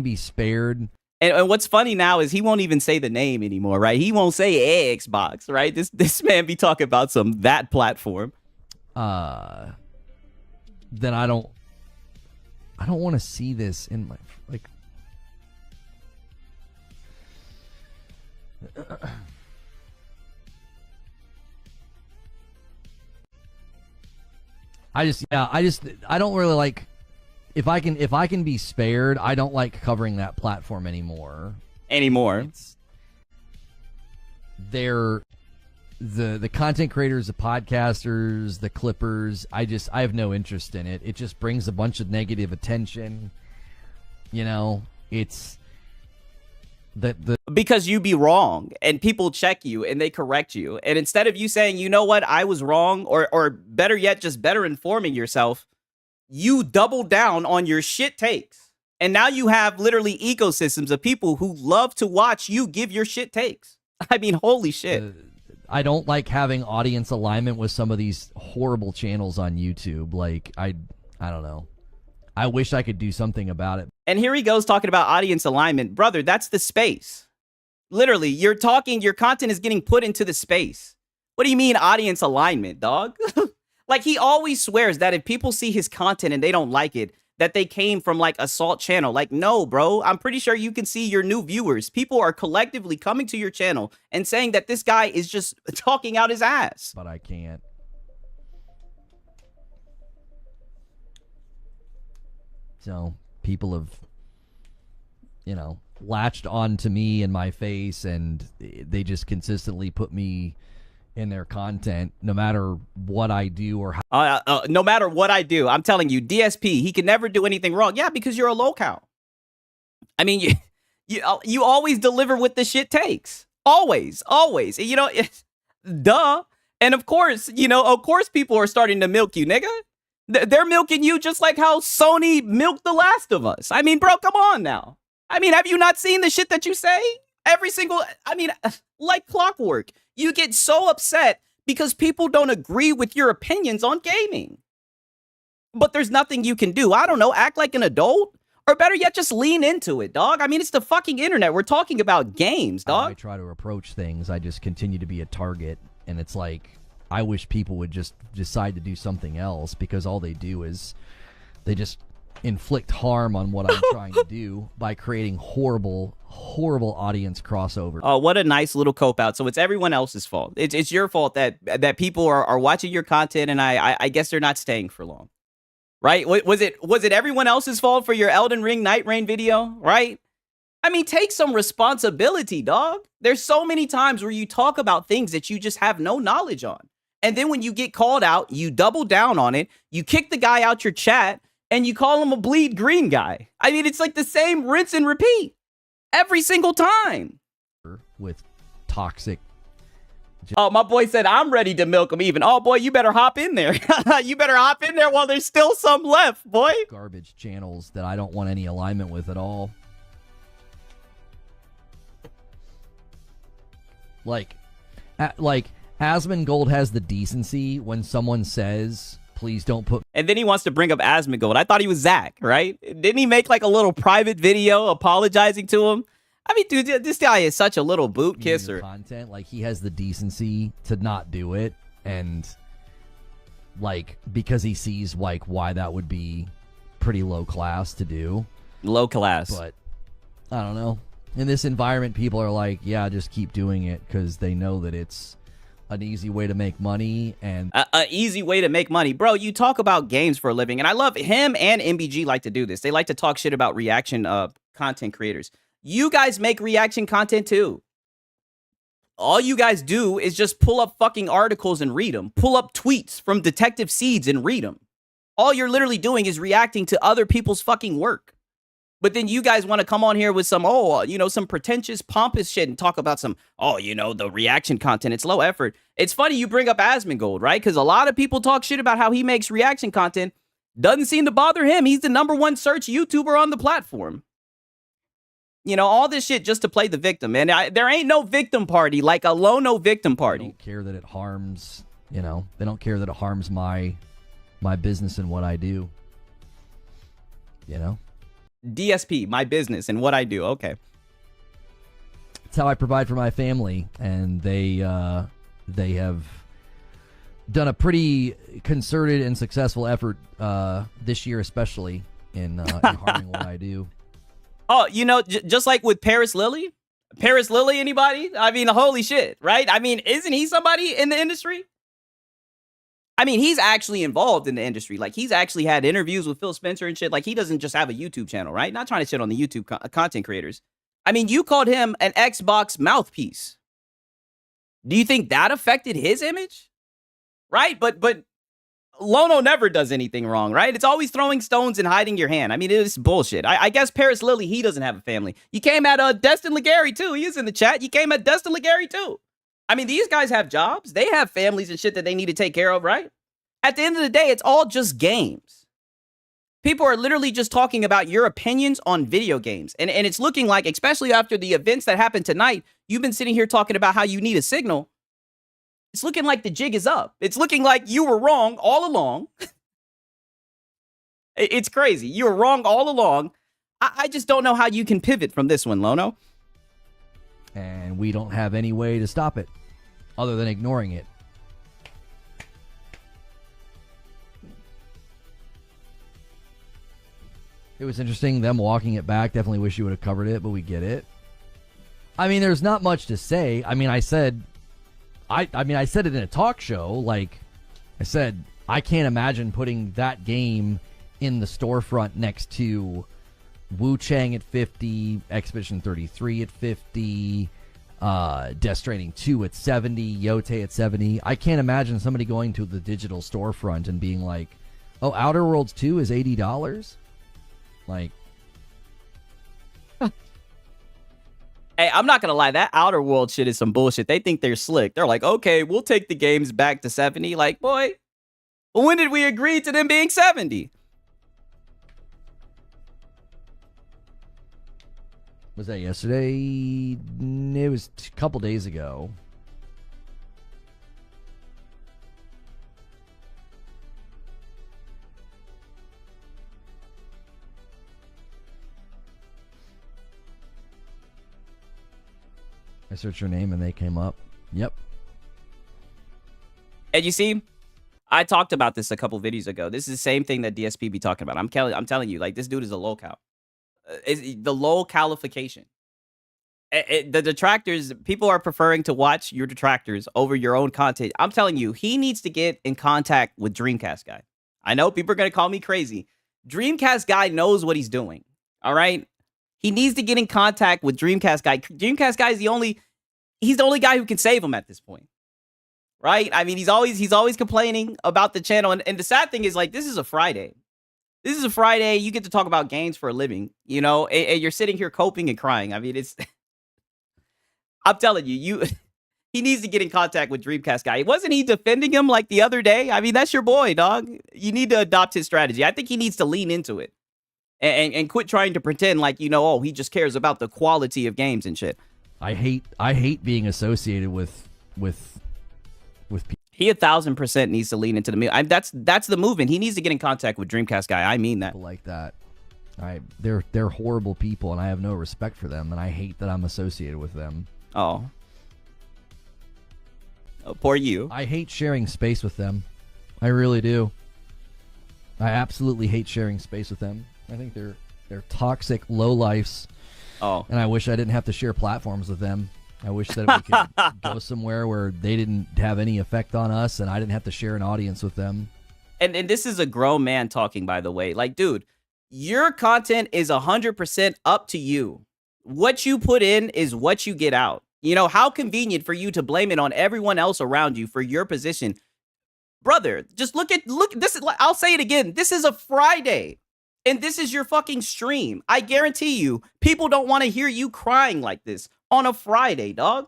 be spared. And what's funny now is he won't even say the name anymore, right? He won't say Xbox, right? This man be talking about that platform. Then I don't want to see this in my like. I don't really like if I can be spared. I don't like covering that platform anymore. It's they're the content creators, the podcasters, the clippers. I have no interest in it. It just brings a bunch of negative attention. You know, it's because you be wrong and people check you and they correct you. And instead of you saying, you know what, I was wrong, or better yet, just better informing yourself, you double down on your shit takes. And now you have literally ecosystems of people who love to watch you give your shit takes. I mean, holy shit. I don't like having audience alignment with some of these horrible channels on YouTube. Like, I don't know. I wish I could do something about it. And here he goes talking about audience alignment. Brother, that's the space. Literally, you're talking, your content is getting put into the space. What do you mean audience alignment, dog? Like, he always swears that if people see his content and they don't like it, that they came from like a salt channel. Like, no, bro, I'm pretty sure you can see your new viewers. People are collectively coming to your channel and saying that this guy is just talking out his ass. But I can't. So people have, you know, latched onto me and my face, and they just consistently put me in their content no matter what I do or how. No matter what I do, I'm telling you, DSP, he can never do anything wrong. Yeah, because you're a local. I mean, you always deliver what the shit takes. Always. You know, duh. And of course, people are starting to milk you, nigga. They're milking you just like how Sony milked The Last of Us. I mean, bro, come on now. I mean, have you not seen the shit that you say? Like clockwork. You get so upset because people don't agree with your opinions on gaming. But there's nothing you can do. I don't know, act like an adult? Or better yet, just lean into it, dog. I mean, it's the fucking internet. We're talking about games, dog. I try to approach things. I just continue to be a target. And it's like, I wish people would just decide to do something else, because all they do is they just inflict harm on what I'm trying to do by creating horrible audience crossover. Oh, what a nice little cope out. So it's everyone else's fault. It's your fault that people are watching your content, and I guess they're not staying for long. Right? Was it everyone else's fault for your Elden Ring Night Rain video? Right? I mean, take some responsibility, dog. There's so many times where you talk about things that you just have no knowledge on. And then when you get called out, you double down on it. You kick the guy out your chat, and you call him a bleed green guy. I mean, it's like the same rinse and repeat every single time. With toxic. Oh, my boy said, I'm ready to milk him even. Oh, boy, you better hop in there. You better hop in there while there's still some left, boy. Garbage channels that I don't want any alignment with at all. Like Asmongold has the decency when someone says, please don't put. And then he wants to bring up Asmongold. I thought he was Zach, right? Didn't he make like a little private video apologizing to him? I mean, dude, this guy is such a little boot kisser. Content, like, he has the decency to not do it, and like, because he sees like why that would be pretty low class to do. Low class. But I don't know. In this environment, people are like, yeah, just keep doing it, because they know that it's an easy way to make money. And an easy way to make money. Bro, you talk about games for a living, and I love him and MBG like to do this. They like to talk shit about reaction content creators. You guys make reaction content too. All you guys do is just pull up fucking articles and read them. Pull up tweets from Detective Seeds and read them. All you're literally doing is reacting to other people's fucking work. But then you guys want to come on here with some, some pretentious, pompous shit and talk about some, the reaction content. It's low effort. It's funny you bring up Asmongold, right? Because a lot of people talk shit about how he makes reaction content. Doesn't seem to bother him. He's the #1 search YouTuber on the platform. You know, all this shit just to play the victim. And there ain't no victim party, like a no victim party. They don't care that it harms, they don't care that it harms my business and what I do. DSP, my business and what I do. Okay. It's how I provide for my family, and they have done a pretty concerted and successful effort this year, especially in harming what I do. Oh, just like with Paris Lilly? Paris Lilly, anybody? I mean, holy shit, right? I mean, isn't he somebody in the industry? I mean, he's actually involved in the industry. Like, he's actually had interviews with Phil Spencer and shit. Like, he doesn't just have a YouTube channel, right? Not trying to shit on the YouTube content creators. I mean, you called him an Xbox mouthpiece. Do you think that affected his image? Right? But Lono never does anything wrong, right? It's always throwing stones and hiding your hand. I mean, it's bullshit. I guess Paris Lilly, he doesn't have a family. You came at Destin Legary, too. He is in the chat. You came at Destin Legary, too. I mean, these guys have jobs. They have families and shit that they need to take care of, right? At the end of the day, it's all just games. People are literally just talking about your opinions on video games. And it's looking like, especially after the events that happened tonight, you've been sitting here talking about how you need a signal. It's looking like the jig is up. It's looking like you were wrong all along. It's crazy. You were wrong all along. I just don't know how you can pivot from this one, Lono. And we don't have any way to stop it other than ignoring it. It was interesting, them walking it back. Definitely wish you would have covered it, but we get it. I mean, there's not much to say. I mean, I said it in a talk show. Like, I said, I can't imagine putting that game in the storefront next to Wu Chang at 50, Expedition 33 at 50, Death Stranding 2 at 70, Yote at 70. I can't imagine somebody going to the digital storefront and being like, oh, Outer Worlds 2 is $80? Like, hey, I'm not gonna lie, that Outer World shit is some bullshit. They think they're slick. They're like, okay, we'll take the games back to 70. Like, boy, when did we agree to them being 70? Was that yesterday? It was a couple days ago. I searched your name and they came up. Yep. And you see, I talked about this a couple videos ago. This is the same thing that DSP be talking about. I'm telling you, like, this dude is a low-cal. The low-calification. The detractors, people are preferring to watch your detractors over your own content. I'm telling you, he needs to get in contact with Dreamcast Guy. I know people are going to call me crazy. Dreamcast Guy knows what he's doing. All right? He needs to get in contact with Dreamcast Guy. Dreamcast Guy is the only guy who can save him at this point. Right? I mean, he's always complaining about the channel. And the sad thing is, like, this is a Friday. This is a Friday. You get to talk about games for a living, you know, and you're sitting here coping and crying. I mean, it's, I'm telling you, he needs to get in contact with Dreamcast Guy. Wasn't he defending him like the other day? I mean, that's your boy, dog. You need to adopt his strategy. I think he needs to lean into it. And quit trying to pretend like, you know, oh, he just cares about the quality of games and shit. I hate being associated with people. He 1,000% needs to lean into the move. That's the movement. He needs to get in contact with Dreamcast Guy. I mean that. Like that. They're horrible people, and I have no respect for them, and I hate that I'm associated with them. Oh, poor you. I hate sharing space with them. I really do. I absolutely hate sharing space with them. I think they're toxic lowlifes. Oh. And I wish I didn't have to share platforms with them. I wish that we could go somewhere where they didn't have any effect on us and I didn't have to share an audience with them. And this is a grown man talking, by the way. Like, dude, your content is 100% up to you. What you put in is what you get out. You know, how convenient for you to blame it on everyone else around you for your position. Brother, just look this is, I'll say it again. This is a Friday. And this is your fucking stream. I guarantee you, people don't want to hear you crying like this on a Friday, dog.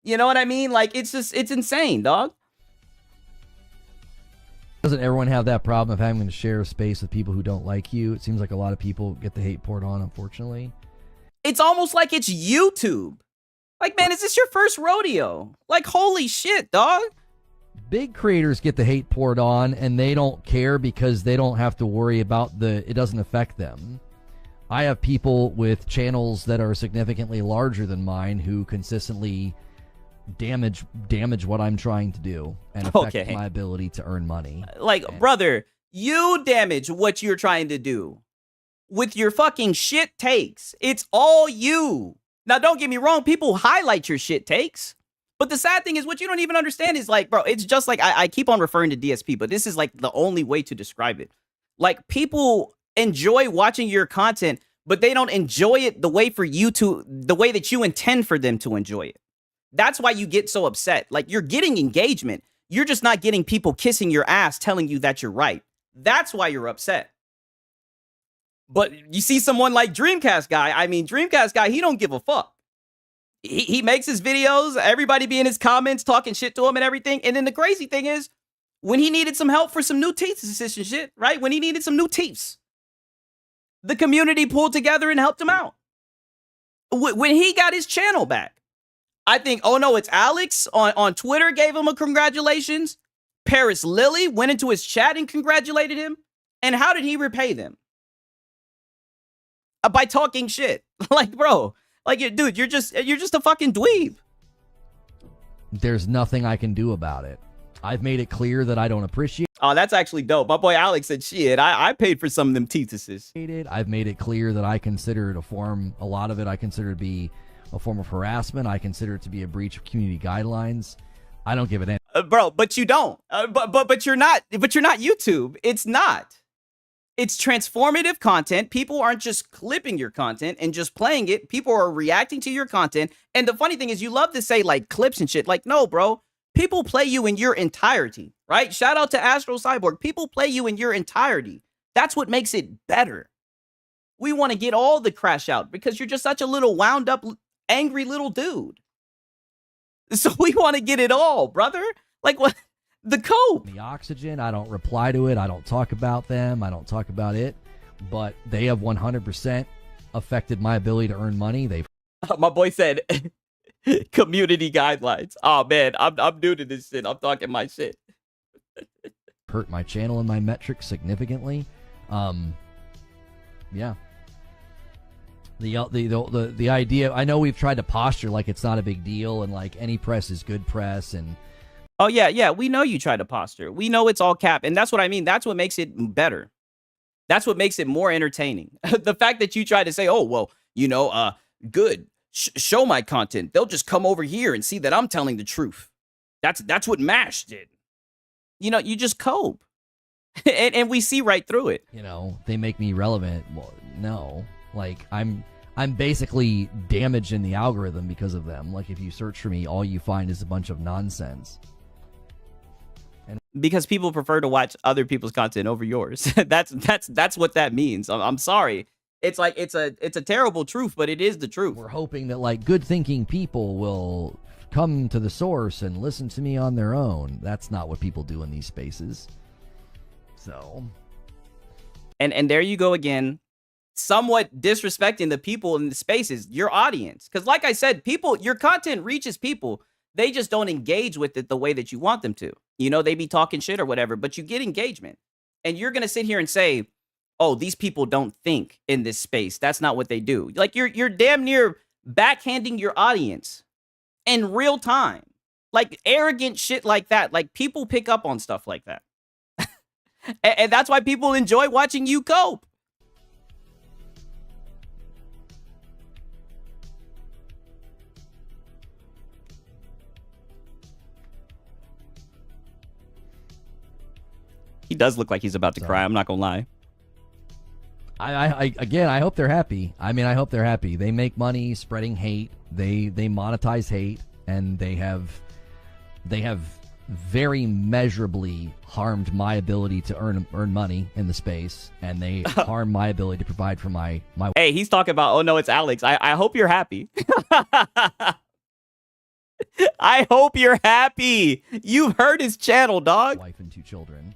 You know what I mean? Like, it's insane, dog. Doesn't everyone have that problem of having to share space with people who don't like you? It seems like a lot of people get the hate poured on, unfortunately. It's almost like it's YouTube. Like, man, is this your first rodeo? Like, holy shit, dog. Big creators get the hate poured on and they don't care because they don't have to worry about it doesn't affect them. I have people with channels that are significantly larger than mine who consistently damage what I'm trying to do and affect my ability to earn money. Like, brother, you damage what you're trying to do with your fucking shit takes. It's all you. Now, don't get me wrong. People highlight your shit takes. But the sad thing is, what you don't even understand is, like, bro, it's just like, I keep on referring to DSP, but this is like the only way to describe it. Like, people enjoy watching your content, but they don't enjoy it the way that you intend for them to enjoy it. That's why you get so upset. Like, you're getting engagement. You're just not getting people kissing your ass telling you that you're right. That's why you're upset. But you see someone like Dreamcast Guy. I mean, Dreamcast Guy, he don't give a fuck. He makes his videos, everybody be in his comments talking shit to him and everything. And then the crazy thing is, when he needed some help for some new teeth and shit, right? When he needed some new teeth, the community pulled together and helped him out. When he got his channel back, I think, oh no, it's Alex on Twitter gave him a congratulations. Paris Lily went into his chat and congratulated him. And how did he repay them? By talking shit. Like, bro, like, dude, you're just a fucking dweeb. There's nothing I can do about it. I've made it clear that I don't appreciate Oh, that's actually dope. My boy Alex said, shit, I paid for some of them theses. it. I've made it clear that I consider it a lot of it I consider to be a form of harassment. I consider it to be a breach of community guidelines. I don't give it any. Bro, but you don't. But you're not YouTube. It's not. It's transformative content. People aren't just clipping your content and just playing it. People are reacting to your content. And the funny thing is, you love to say like clips and shit. Like, no, bro. People play you in your entirety, right? Shout out to Astro Cyborg. People play you in your entirety. That's what makes it better. We want to get all the crash out because you're just such a little wound up, angry little dude. So we want to get it all, brother. Like what? The cope. The oxygen, I don't reply to it. I don't talk about them. I don't talk about it. But they have 100% affected my ability to earn money. They've My boy said community guidelines. Oh man, I'm new to this shit. I'm talking my shit. hurt my channel and my metrics significantly. Yeah. The idea, I know we've tried to posture like it's not a big deal and like any press is good press and Oh, yeah, we know you try to posture. We know it's all cap, and that's what I mean. That's what makes it better. That's what makes it more entertaining. The fact that you try to say, oh, well, good, show my content. They'll just come over here and see that I'm telling the truth. That's what MASH did. You just cope. and we see right through it. They make me relevant. Well, no. Like, I'm basically damaged in the algorithm because of them. Like, if you search for me, all you find is a bunch of nonsense. Because people prefer to watch other people's content over yours. That's what that means. I'm sorry. It's like it's a terrible truth, but it is the truth. We're hoping that like good thinking people will come to the source and listen to me on their own. That's not what people do in these spaces. So and there you go again, somewhat disrespecting the people in the spaces, your audience. Because like I said, your content reaches people. They just don't engage with it the way that you want them to. They be talking shit or whatever, but you get engagement. And you're going to sit here and say, oh, these people don't think in this space. That's not what they do. Like, you're damn near backhanding your audience in real time. Like, arrogant shit like that. Like, people pick up on stuff like that. and that's why people enjoy watching you cope. He does look like he's about to cry. I'm not gonna lie. I hope they're happy. I hope they're happy. They make money spreading hate. They monetize hate, and they have very measurably harmed my ability to earn money in the space, and they harm my ability to provide for my. Hey, he's talking about. Oh no, it's Alex. I hope you're happy. I hope you're happy. You've heard his channel, dog. Wife and 2 children.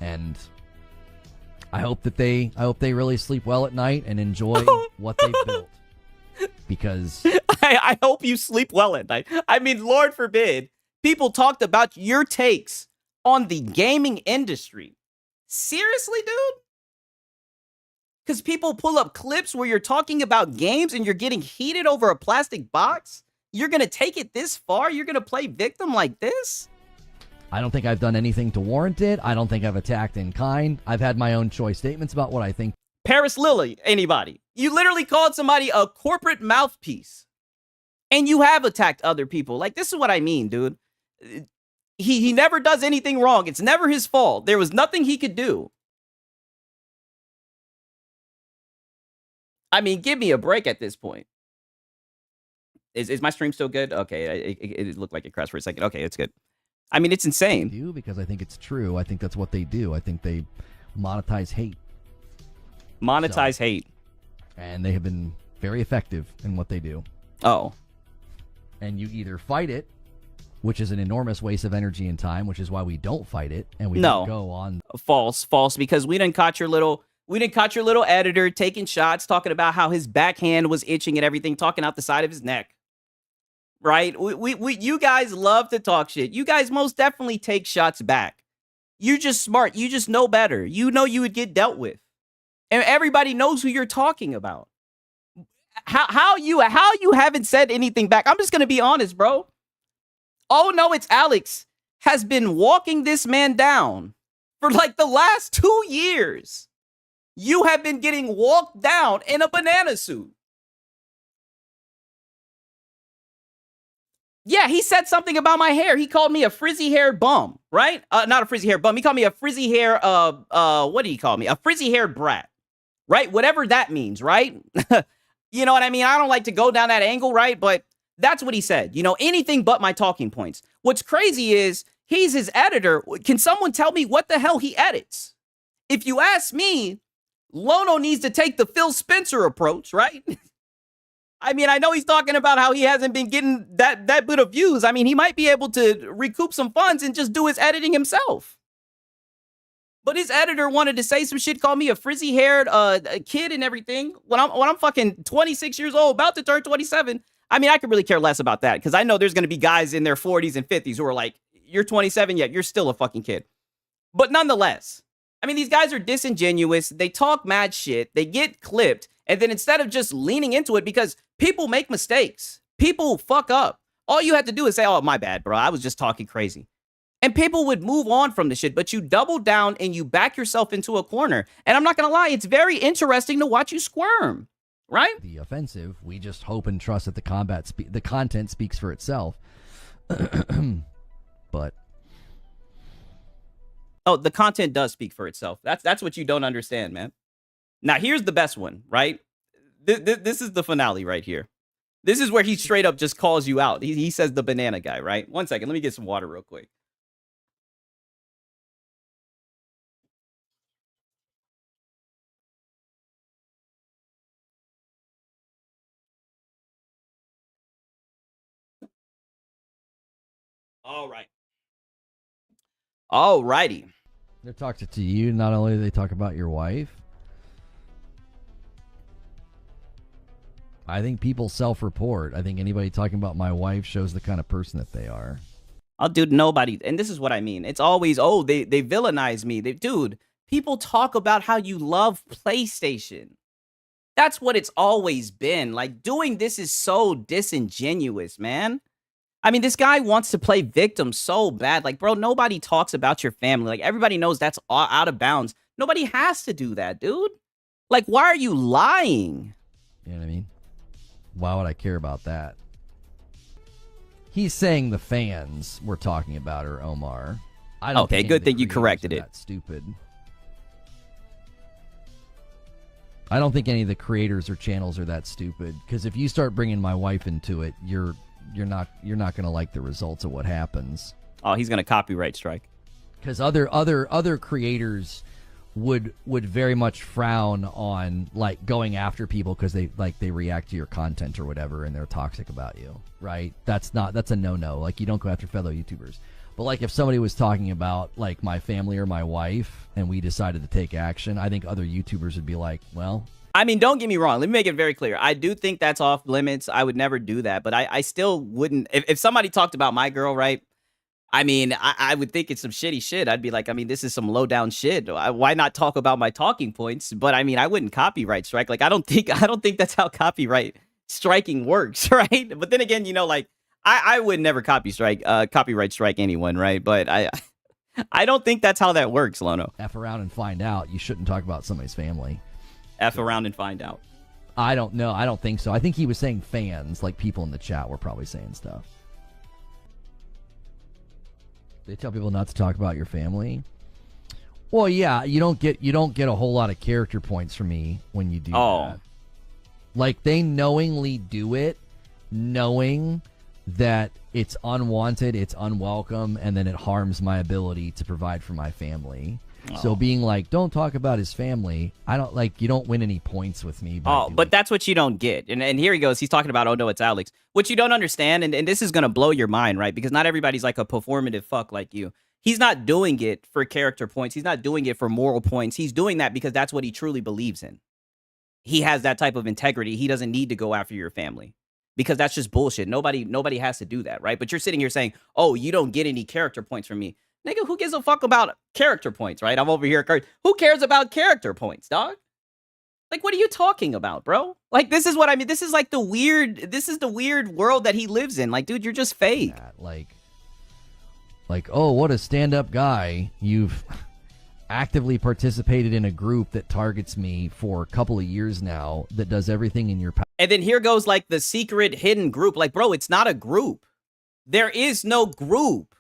And I hope they really sleep well at night and enjoy what they've built. Because I hope you sleep well at night. I mean, Lord forbid, people talked about your takes on the gaming industry. Seriously, dude? Because people pull up clips where you're talking about games and you're getting heated over a plastic box? You're going to take it this far? You're going to play victim like this? I don't think I've done anything to warrant it. I don't think I've attacked in kind. I've had my own choice statements about what I think. Paris Lily, anybody. You literally called somebody a corporate mouthpiece. And you have attacked other people. Like, this is what I mean, dude. He never does anything wrong. It's never his fault. There was nothing he could do. I mean, give me a break at this point. Is my stream still good? Okay, it looked like it crashed for a second. Okay, it's good. I mean, it's insane. I do because I think it's true. I think that's what they do. I think they monetize hate. Monetize hate. And they have been very effective in what they do. Oh. And you either fight it, which is an enormous waste of energy and time, which is why we don't fight it, and we don't go on. False, because we didn't caught your little editor taking shots, talking about how his backhand was itching and everything, talking out the side of his neck. Right? You guys love to talk shit. You guys most definitely take shots back. You're just smart. You just know better. You know you would get dealt with. And everybody knows who you're talking about. How you haven't said anything back? I'm just going to be honest, bro. Oh, no, it's Alex has been walking this man down for like the last 2 years. You have been getting walked down in a banana suit. Yeah, he said something about my hair. He called me a frizzy-haired bum, right? Not a frizzy-haired bum. He called me a frizzy-hair, what did he call me? A frizzy-haired brat, right? Whatever that means, right? You know what I mean? I don't like to go down that angle, right? But that's what he said. You know, anything but my talking points. What's crazy is he's his editor. Can someone tell me what the hell he edits? If you ask me, Lono needs to take the Phil Spencer approach, right? I mean, I know he's talking about how he hasn't been getting that bit of views. I mean, he might be able to recoup some funds and just do his editing himself. But his editor wanted to say some shit, call me a frizzy-haired kid and everything. When I'm fucking 26 years old, about to turn 27, I mean, I could really care less about that because I know there's going to be guys in their 40s and 50s who are like, you're 27, yet you're still a fucking kid. But nonetheless, I mean, these guys are disingenuous. They talk mad shit. They get clipped. And then instead of just leaning into it, because people make mistakes, people fuck up. All you have to do is say, oh, my bad, bro. I was just talking crazy. And people would move on from the shit, but you double down and you back yourself into a corner. And I'm not going to lie, it's very interesting to watch you squirm, right? The offensive, we just hope and trust that the content speaks for itself. But oh, the content does speak for itself. That's what you don't understand, man. Now, here's the best one, right? This is the finale right here. This is where he straight up just calls you out. He says the banana guy, right? 1 second. Let me get some water real quick. All right. All righty. they're talking to you. Not only do they talk about your wife, I think people self-report. I think anybody talking about my wife shows the kind of person that they are. Oh, dude, nobody. And this is what I mean. It's always, oh, they villainize me. Dude, people talk about how you love PlayStation. That's what it's always been. Like, doing this is so disingenuous, man. I mean, this guy wants to play victim so bad. Like, bro, nobody talks about your family. Like, everybody knows that's out of bounds. Nobody has to do that, dude. Like, why are you lying? You know what I mean? Why would I care about that? He's saying the fans we're talking about are Omar. I don't okay, think good thing you creators corrected are it. that stupid. I don't think any of the creators or channels are that stupid. Because if you start bringing my wife into it, you're not going to like the results of what happens. Oh, he's going to copyright strike. Because other creators would very much frown on like going after people because they react to your content or whatever and they're toxic about you, right? That's a no-no. Like, you don't go after fellow YouTubers. But like if somebody was talking about like my family or my wife and we decided to take action, I think other YouTubers would be like, well, I mean, don't get me wrong. Let me make it very clear. I do think that's off limits. I would never do that, but I still wouldn't. If somebody talked about my girl, right? I mean, I would think it's some shitty shit. I'd be like, I mean, this is some low down shit. Why not talk about my talking points? But I mean, I wouldn't copyright strike. Like, I don't think that's how copyright striking works, right? But then again, you know, like I would never copyright strike anyone, right? But I don't think that's how that works, Lono. F around and find out. You shouldn't talk about somebody's family. F around and find out. I don't know. I don't think so. I think he was saying fans, like people in the chat were probably saying stuff. They tell people not to talk about your family. Well, yeah, you don't get a whole lot of character points from me when you do that. Like, they knowingly do it, knowing that it's unwanted, it's unwelcome, and then it harms my ability to provide for my family. So being like, don't talk about his family, you don't win any points with me. But that's what you don't get. And here he goes. He's talking about, oh, no, it's Alex. What you don't understand, and this is going to blow your mind, right? Because not everybody's like a performative fuck like you. He's not doing it for character points. He's not doing it for moral points. He's doing that because that's what he truly believes in. He has that type of integrity. He doesn't need to go after your family because that's just bullshit. Nobody has to do that, right? But you're sitting here saying, oh, you don't get any character points from me. Nigga, who gives a fuck about character points, right? I'm over here. Who cares about character points, dog? Like, what are you talking about, bro? Like, this is what I mean. This is like the weird world that he lives in. Like, dude, you're just fake. Like, oh, what a stand-up guy. You've actively participated in a group that targets me for a couple of years now that does everything in your power. And then here goes like the secret hidden group. Like, bro, it's not a group. There is no group.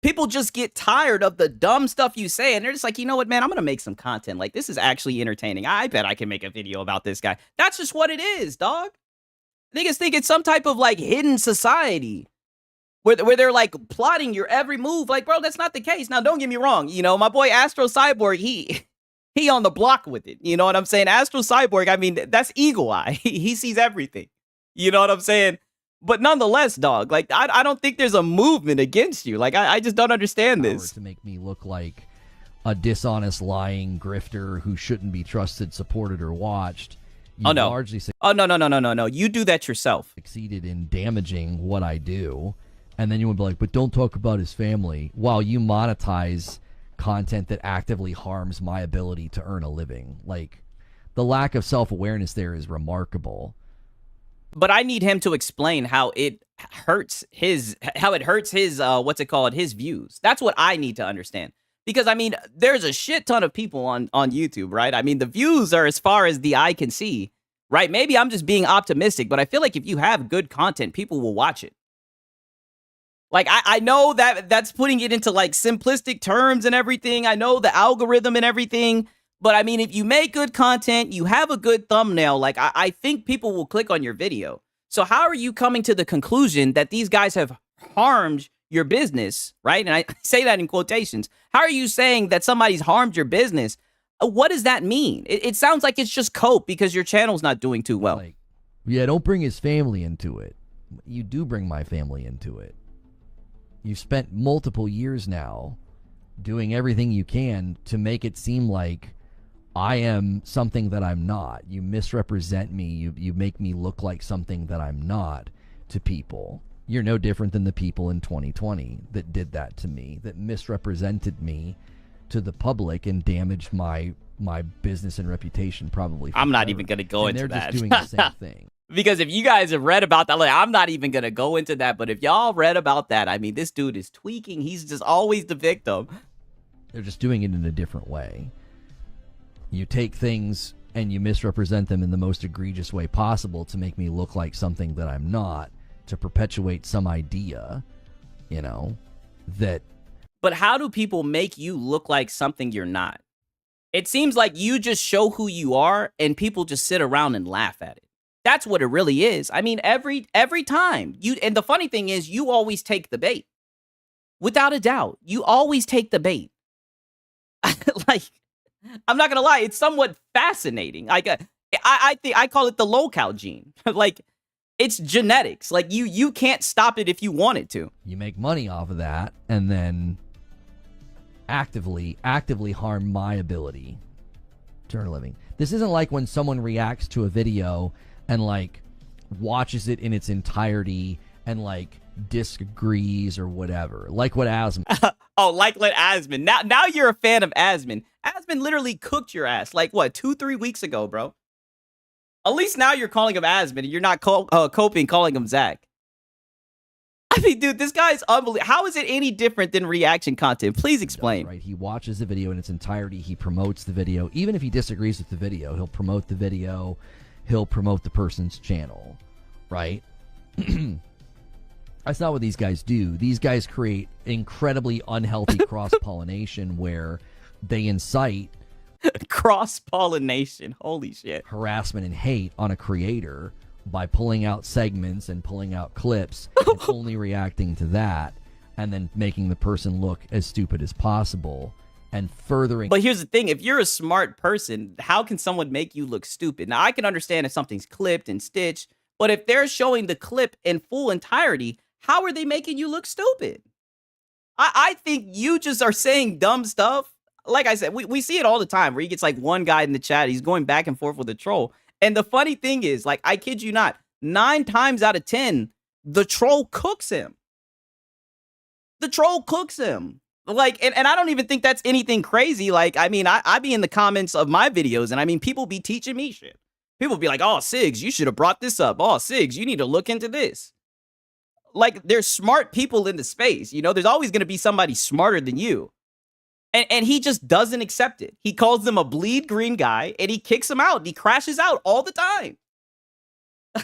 People just get tired of the dumb stuff you say, and they're just like, you know what, man, I'm going to make some content. Like, this is actually entertaining. I bet I can make a video about this guy. That's just what it is, dog. Niggas think it's some type of, like, hidden society where they're, like, plotting your every move. Like, bro, that's not the case. Now, don't get me wrong. You know, my boy Astro Cyborg, he on the block with it. You know what I'm saying? Astro Cyborg, I mean, that's eagle eye. He sees everything. You know what I'm saying? But nonetheless, dog, like, I don't think there's a movement against you. Like, I just don't understand this. To make me look like a dishonest, lying grifter who shouldn't be trusted, supported, or watched. Oh, no. No. You do that yourself. Succeeded in damaging what I do. And then you would be like, but don't talk about his family, while you monetize content that actively harms my ability to earn a living. Like, the lack of self-awareness there is remarkable. But I need him to explain how it hurts his what's it called, his views. That's what I need to understand. Because, I mean, there's a shit ton of people on YouTube, right? I mean, the views are as far as the eye can see, right? Maybe I'm just being optimistic, but I feel like if you have good content, people will watch it. Like, I know that's putting it into, like, simplistic terms and everything. I know the algorithm and everything. But, I mean, if you make good content, you have a good thumbnail, like, I think people will click on your video. So how are you coming to the conclusion that these guys have harmed your business, right? And I say that in quotations. How are you saying that somebody's harmed your business? What does that mean? It sounds like it's just cope because your channel's not doing too well. Like, yeah, don't bring his family into it. You do bring my family into it. You've spent multiple years now doing everything you can to make it seem like I am something that I'm not. You misrepresent me. You make me look like something that I'm not to people. You're no different than the people in 2020 that did that to me, that misrepresented me to the public and damaged my business and reputation probably forever. I'm not even going to go into that. They're just doing the same thing. Because if you guys have read about that, like, I'm not even going to go into that. But if y'all read about that, I mean, this dude is tweaking. He's just always the victim. They're just doing it in a different way. You take things and you misrepresent them in the most egregious way possible to make me look like something that I'm not, to perpetuate some idea, you know, that... But how do people make you look like something you're not? It seems like you just show who you are and people just sit around and laugh at it. That's what it really is. I mean, every time. And the funny thing is, you always take the bait. Without a doubt. You always take the bait. Like... I'm not gonna lie, it's somewhat fascinating. Like, I think I call it the locale gene. Like, it's genetics. Like, you can't stop it if you wanted to. You make money off of that, and then actively harm my ability to earn a living. This isn't like when someone reacts to a video and, like, watches it in its entirety and, like, disagrees or whatever. Like what Asman. Oh, like what Asman. Now you're a fan of Asman. Asman literally cooked your ass, like, what, 2-3 weeks ago, bro? At least now you're calling him Asman and you're not coping calling him Zach. I mean, dude, this guy's unbelievable. How is it any different than reaction content? Please explain. Right, he watches the video in its entirety. He promotes the video. Even if he disagrees with the video, he'll promote the video. He'll promote the person's channel, right? That's not what these guys do. These guys create incredibly unhealthy cross-pollination where they incite cross-pollination. Holy shit. Harassment and hate on a creator by pulling out segments and pulling out clips and only reacting to that, and then making the person look as stupid as possible and furthering. But here's the thing. If you're a smart person, how can someone make you look stupid? Now, I can understand if something's clipped and stitched, but if they're showing the clip in full entirety, how are they making you look stupid? I think you just are saying dumb stuff. Like I said, we see it all the time where he gets like one guy in the chat. He's going back and forth with a troll. And the funny thing is, like, I kid you not, 9 times out of 10, the troll cooks him. The troll cooks him. Like, and I don't even think that's anything crazy. Like, I mean, I be in the comments of my videos, and I mean, people be teaching me shit. People be like, oh, Siggs, you should have brought this up. Oh, Siggs, you need to look into this. Like, there's smart people in the space. You know, there's always going to be somebody smarter than you. And he just doesn't accept it. He calls them a bleed green guy, and he kicks them out. He crashes out all the time.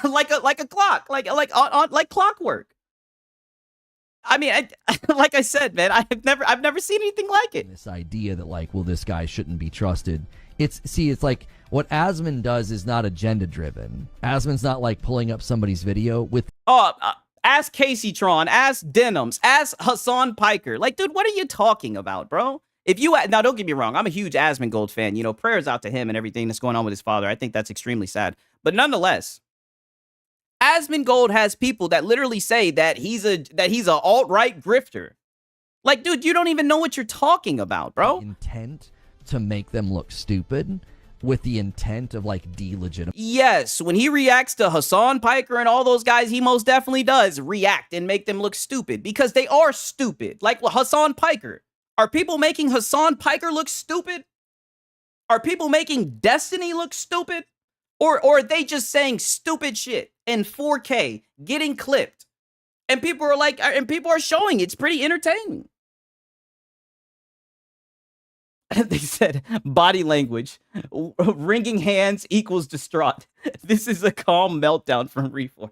like a clock, like clockwork. I mean, like I said, man, I've never seen anything like it. This idea that like, well, this guy shouldn't be trusted. It's like what Asman does is not agenda driven. Asman's not like pulling up somebody's video with. Ask Casey Tron, ask Denims, ask Hassan Piker. Like, dude, what are you talking about, bro? If you now, don't get me wrong, I'm a huge Asmongold fan. You know, prayers out to him and everything that's going on with his father. I think that's extremely sad. But nonetheless, Asmongold has people that literally say that he's a alt-right grifter. Like, dude, you don't even know what you're talking about, bro. Intent to make them look stupid with the intent of like delegitimate. Yes, when he reacts to Hassan Piker and all those guys, he most definitely does react and make them look stupid because they are stupid. Like Hassan Piker. Are people making Hassan Piker look stupid? Are people making Destiny look stupid? Or are they just saying stupid shit in 4K, getting clipped? And people are like, and people are showing it's pretty entertaining. They said body language, wringing hands equals distraught. This is a calm meltdown from Reforged.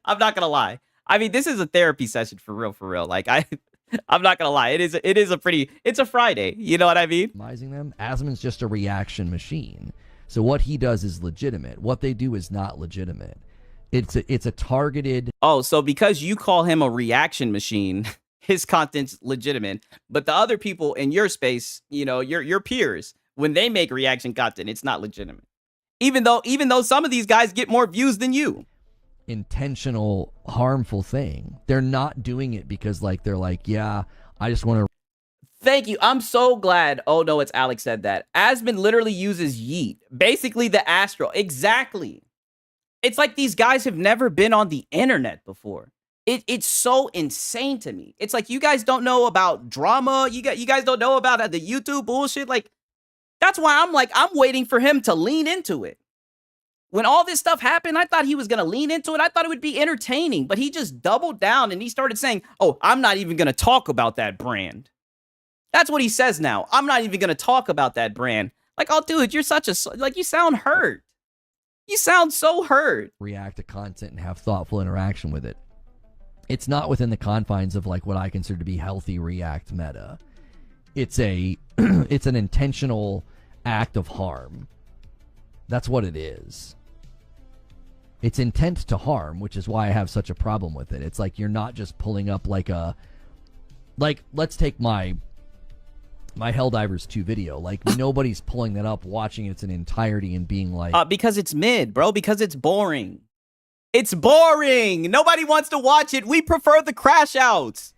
I'm not gonna lie. I mean, this is a therapy session for real. Like I'm not gonna lie. It's a Friday. You know what I mean? Them. Asman's just a reaction machine. So what he does is legitimate. What they do is not legitimate. It's a targeted. Oh, so because you call him a reaction machine, his content's legitimate, but the other people in your space, you know, your peers, when they make reaction content, it's not legitimate. Even though some of these guys get more views than you. Intentional, harmful thing. They're not doing it because like they're like, yeah, I just want to. Thank you. I'm so glad. Oh no, it's Alex said that. Asman literally uses yeet, basically the astral. Exactly. It's like these guys have never been on the internet before. It's so insane to me. It's like you guys don't know about drama. You guys don't know about the YouTube bullshit. Like that's why I'm waiting for him to lean into it. When all this stuff happened, I thought he was going to lean into it. I thought it would be entertaining, but he just doubled down and he started saying, oh, I'm not even going to talk about that brand. That's what he says now. I'm not even going to talk about that brand. Like, oh, dude, you're such a, like, you sound hurt. You sound so hurt. React to content and have thoughtful interaction with it. It's not within the confines of like what I consider to be healthy React meta. It's it's an intentional act of harm. That's what it is. It's intent to harm, which is why I have such a problem with it. It's like you're not just pulling up like let's take my Helldivers 2 video. Like nobody's pulling that up, watching it in entirety and being like because it's mid, bro, because it's boring. It's boring. Nobody wants to watch it. We prefer the crash outs.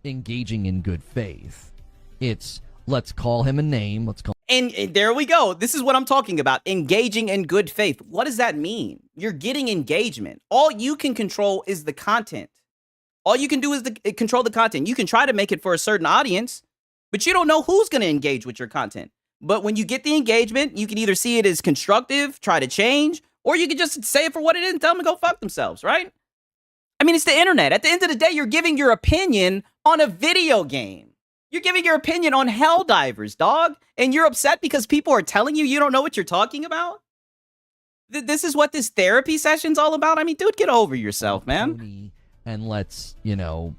Engaging in good faith. It's let's call him a name. And there we go. This is what I'm talking about. Engaging in good faith. What does that mean? You're getting engagement. All you can control is the content. All you can do is control the content. You can try to make it for a certain audience, but you don't know who's going to engage with your content. But when you get the engagement, you can either see it as constructive, try to change, or you can just say it for what it is and tell them to go fuck themselves, right? I mean, it's the internet. At the end of the day, you're giving your opinion on a video game. You're giving your opinion on Helldivers, dog. And you're upset because people are telling you don't know what you're talking about? This is what this therapy session's all about? I mean, dude, get over yourself, man. And let's,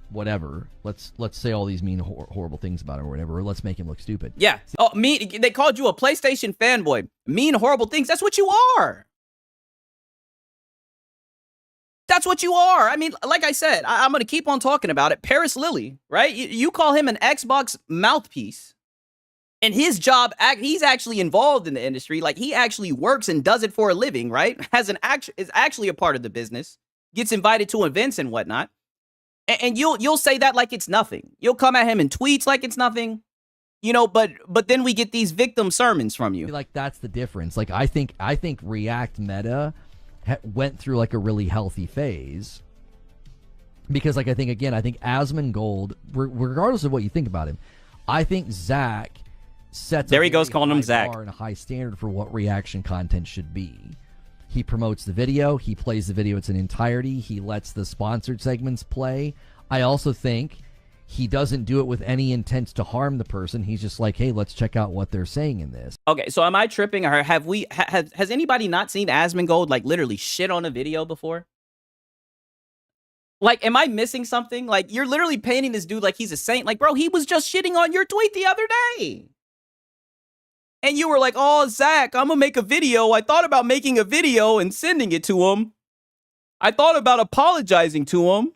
whatever. Let's say all these mean, horrible things about him or whatever. Or let's make him look stupid. Yeah. Oh, they called you a PlayStation fanboy. Mean, horrible things. That's what you are. That's what you are. I mean, like I said, I'm going to keep on talking about it. Paris Lilly, right? You call him an Xbox mouthpiece. And his job, he's actually involved in the industry. Like, he actually works and does it for a living, right? Is actually a part of the business. Gets invited to events and whatnot. And you'll say that like it's nothing. You'll come at him in tweets like it's nothing. But then we get these victim sermons from you. Like, that's the difference. Like, I think React Meta went through like a really healthy phase because like I think Asmongold, regardless of what you think about him, I think Zach sets There a he goes very calling him high Zach. bar and a high standard for what reaction content should be. He promotes the video. He plays the video in its entirety. He lets the sponsored segments play. I also think he doesn't do it with any intent to harm the person. He's just like, hey, let's check out what they're saying in this. Okay, so am I tripping, or has anybody not seen Asmongold like literally shit on a video before? Like, am I missing something? Like, you're literally painting this dude like he's a saint. Like, bro, he was just shitting on your tweet the other day. And you were like, oh, Zach, I'm gonna make a video. I thought about making a video and sending it to him. I thought about apologizing to him.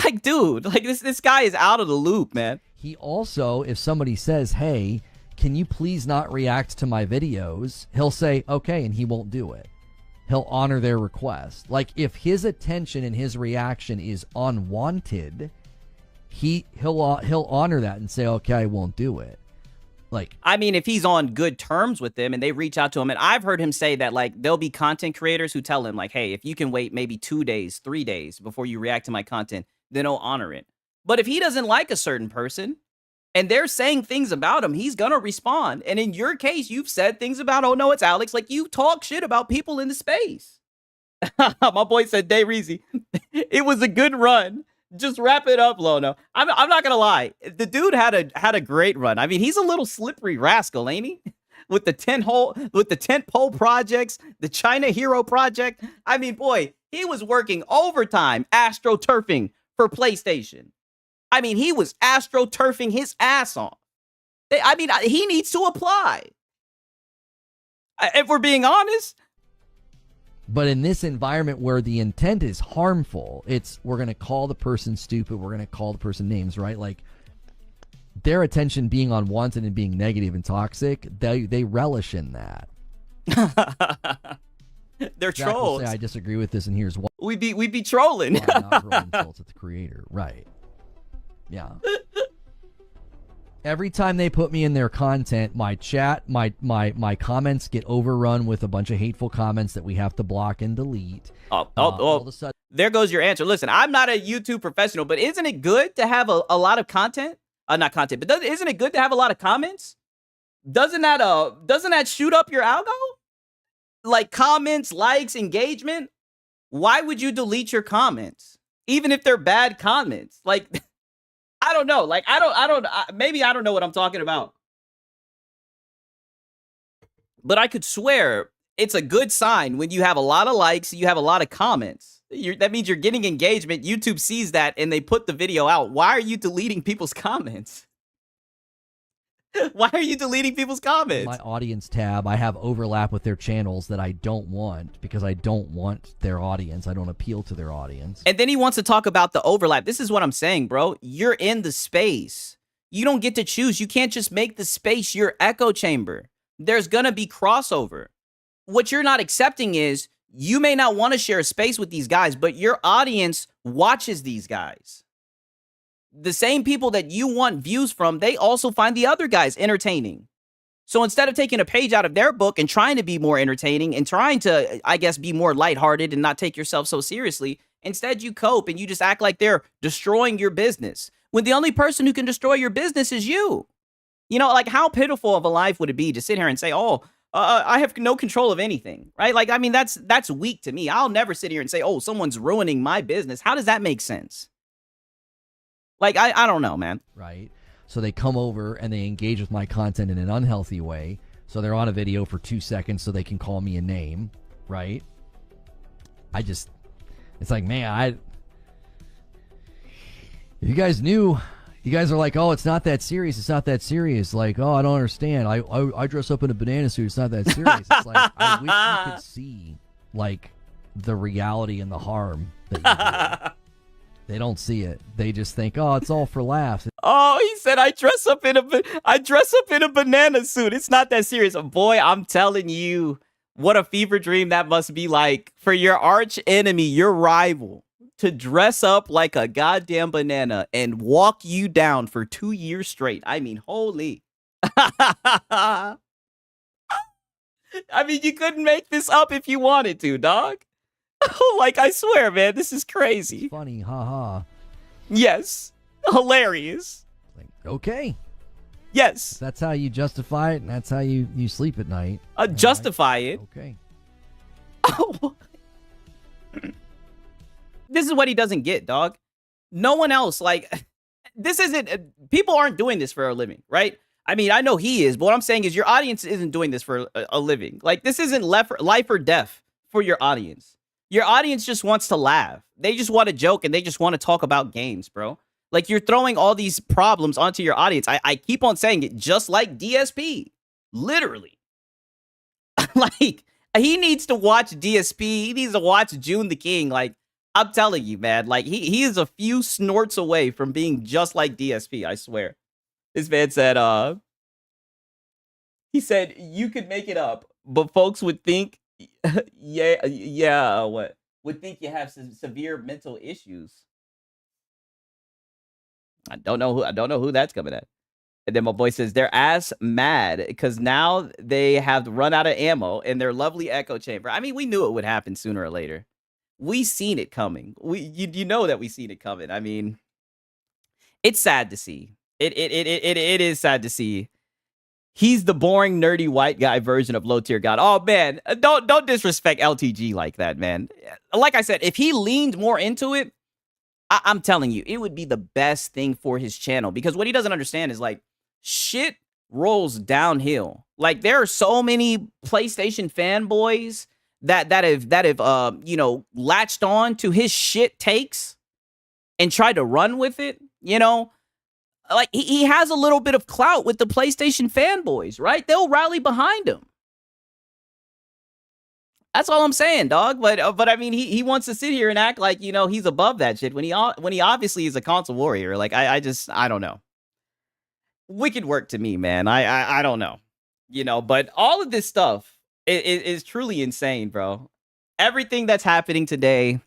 Like, dude, like this guy is out of the loop, man. He also, if somebody says, hey, can you please not react to my videos? He'll say, okay, and he won't do it. He'll honor their request. Like, if his attention and his reaction is unwanted, he'll honor that and say, okay, I won't do it. Like, I mean, if he's on good terms with them and they reach out to him, and I've heard him say that, like, there'll be content creators who tell him, like, hey, if you can wait maybe 2 days, 3 days before you react to my content, then he'll honor it. But if he doesn't like a certain person and they're saying things about him, he's gonna respond. And in your case, you've said things about, oh no, it's Alex. Like, you talk shit about people in the space. My boy said, Day Reezy, it was a good run. Just wrap it up, Lono. I'm not gonna lie. The dude had a great run. I mean, he's a little slippery rascal, ain't he? With the tent pole projects, the China Hero project. I mean, boy, he was working overtime, astroturfing for PlayStation. I mean, he was astroturfing his ass off. I mean, he needs to apply. If we're being honest. but in this environment where the intent is harmful, we're going to call the person stupid. We're going to call the person names, right? Like, their attention being unwanted and being negative and toxic, they relish in that. They're Jack will trolls. say, I disagree with this, and here's why. We be trolling. Not throwing insults at the creator, right? Yeah. Every time they put me in their content, my chat, my comments get overrun with a bunch of hateful comments that we have to block and delete. All of a sudden, there goes your answer. Listen, I'm not a YouTube professional, but isn't it good to have a lot of content? Not content, but isn't it good to have a lot of comments? Doesn't that shoot up your algo? Like comments, likes, engagement. Why would you delete your comments, even if they're bad comments? Like, I don't know. Like, maybe I don't know what I'm talking about. But I could swear it's a good sign when you have a lot of likes, you have a lot of comments. That means you're getting engagement. YouTube sees that and they put the video out. Why are you deleting people's comments? Why are you deleting people's comments? my audience tab, I have overlap with their channels that I don't want because I don't want their audience. I don't appeal to their audience. And then he wants to talk about the overlap. This is what I'm saying, bro. You're in the space. You don't get to choose. You can't just make the space your echo chamber. There's going to be crossover. What you're not accepting is you may not want to share a space with these guys, but your audience watches these guys. The same people that you want views from, they also find the other guys entertaining. So instead of taking a page out of their book and trying to be more entertaining and trying to, I guess, be more lighthearted and not take yourself so seriously, instead you cope and you just act like they're destroying your business when the only person who can destroy your business is you. You know, like, how pitiful of a life would it be to sit here and say, oh, I have no control of anything, right? Like, I mean, that's weak to me. I'll never sit here and say, oh, someone's ruining my business. How does that make sense? Like, I don't know, man. Right. So they come over and they engage with my content in an unhealthy way. So they're on a video for 2 seconds so they can call me a name. Right. It's like, man, you guys knew. You guys are like, oh, it's not that serious. It's not that serious. Like, oh, I don't understand. I dress up in a banana suit. It's not that serious. It's like, I wish you could see, like, the reality and the harm that you do. They don't see it. They just think, oh, it's all for laughs. Oh, he said, I dress up in a banana suit. It's not that serious. Boy, I'm telling you, what a fever dream that must be like for your arch enemy, your rival, to dress up like a goddamn banana and walk you down for 2 years straight. I mean, holy. I mean, you couldn't make this up if you wanted to, dog. Like, I swear, man, this is crazy. Funny, haha. Yes. Hilarious. Like, okay, Yes. that's how you justify it, and that's how you sleep at night. Justify it. Okay. This is what he doesn't get, dog. No one else, like, this isn't, people aren't doing this for a living, right? I mean, I know he is, but what I'm saying is your audience isn't doing this for a living. Like, this isn't life or death for your audience. Your audience just wants to laugh. They just want to joke and they just want to talk about games, bro. Like, you're throwing all these problems onto your audience. I keep on saying it, just like DSP. Literally. Like, he needs to watch DSP. He needs to watch June the King. Like, I'm telling you, man. Like, he is a few snorts away from being just like DSP, I swear. This man said, he said, you could make it up, but folks would think, what? Would think you have some severe mental issues. I don't know who that's coming at. And then my boy says they're ass mad because now they have run out of ammo in their lovely echo chamber. I mean, we knew it would happen sooner or later. We seen it coming. You know that we seen it coming. I mean, it's sad to see. It is sad to see. He's the boring, nerdy white guy version of low tier god. Oh man, don't disrespect LTG like that, man. Like I said, if he leaned more into it, I'm telling you, it would be the best thing for his channel, because what he doesn't understand is, like, shit rolls downhill. Like, there are so many PlayStation fanboys that have you know, latched on to his shit takes and tried to run with it, you know? Like, he has a little bit of clout with the PlayStation fanboys, right? They'll rally behind him. That's all I'm saying, dog. But I mean, he wants to sit here and act like, you know, he's above that shit when he obviously is a console warrior. Like, I don't know. Wicked work to me, man. I don't know, you know. But all of this stuff is truly insane, bro. Everything that's happening today.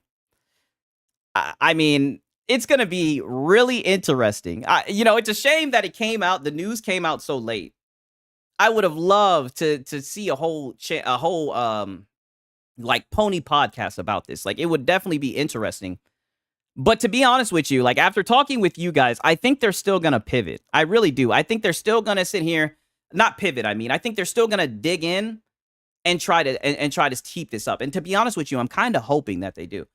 I mean, it's gonna be really interesting. You know, it's a shame that the news came out so late. I would have loved to see a whole like pony podcast about this. Like, it would definitely be interesting. But to be honest with you, like, after talking with you guys, I think they're still gonna pivot. I really do. I think they're still gonna sit here, not pivot. I mean, I think they're still gonna dig in and try to keep this up. And to be honest with you, I'm kind of hoping that they do.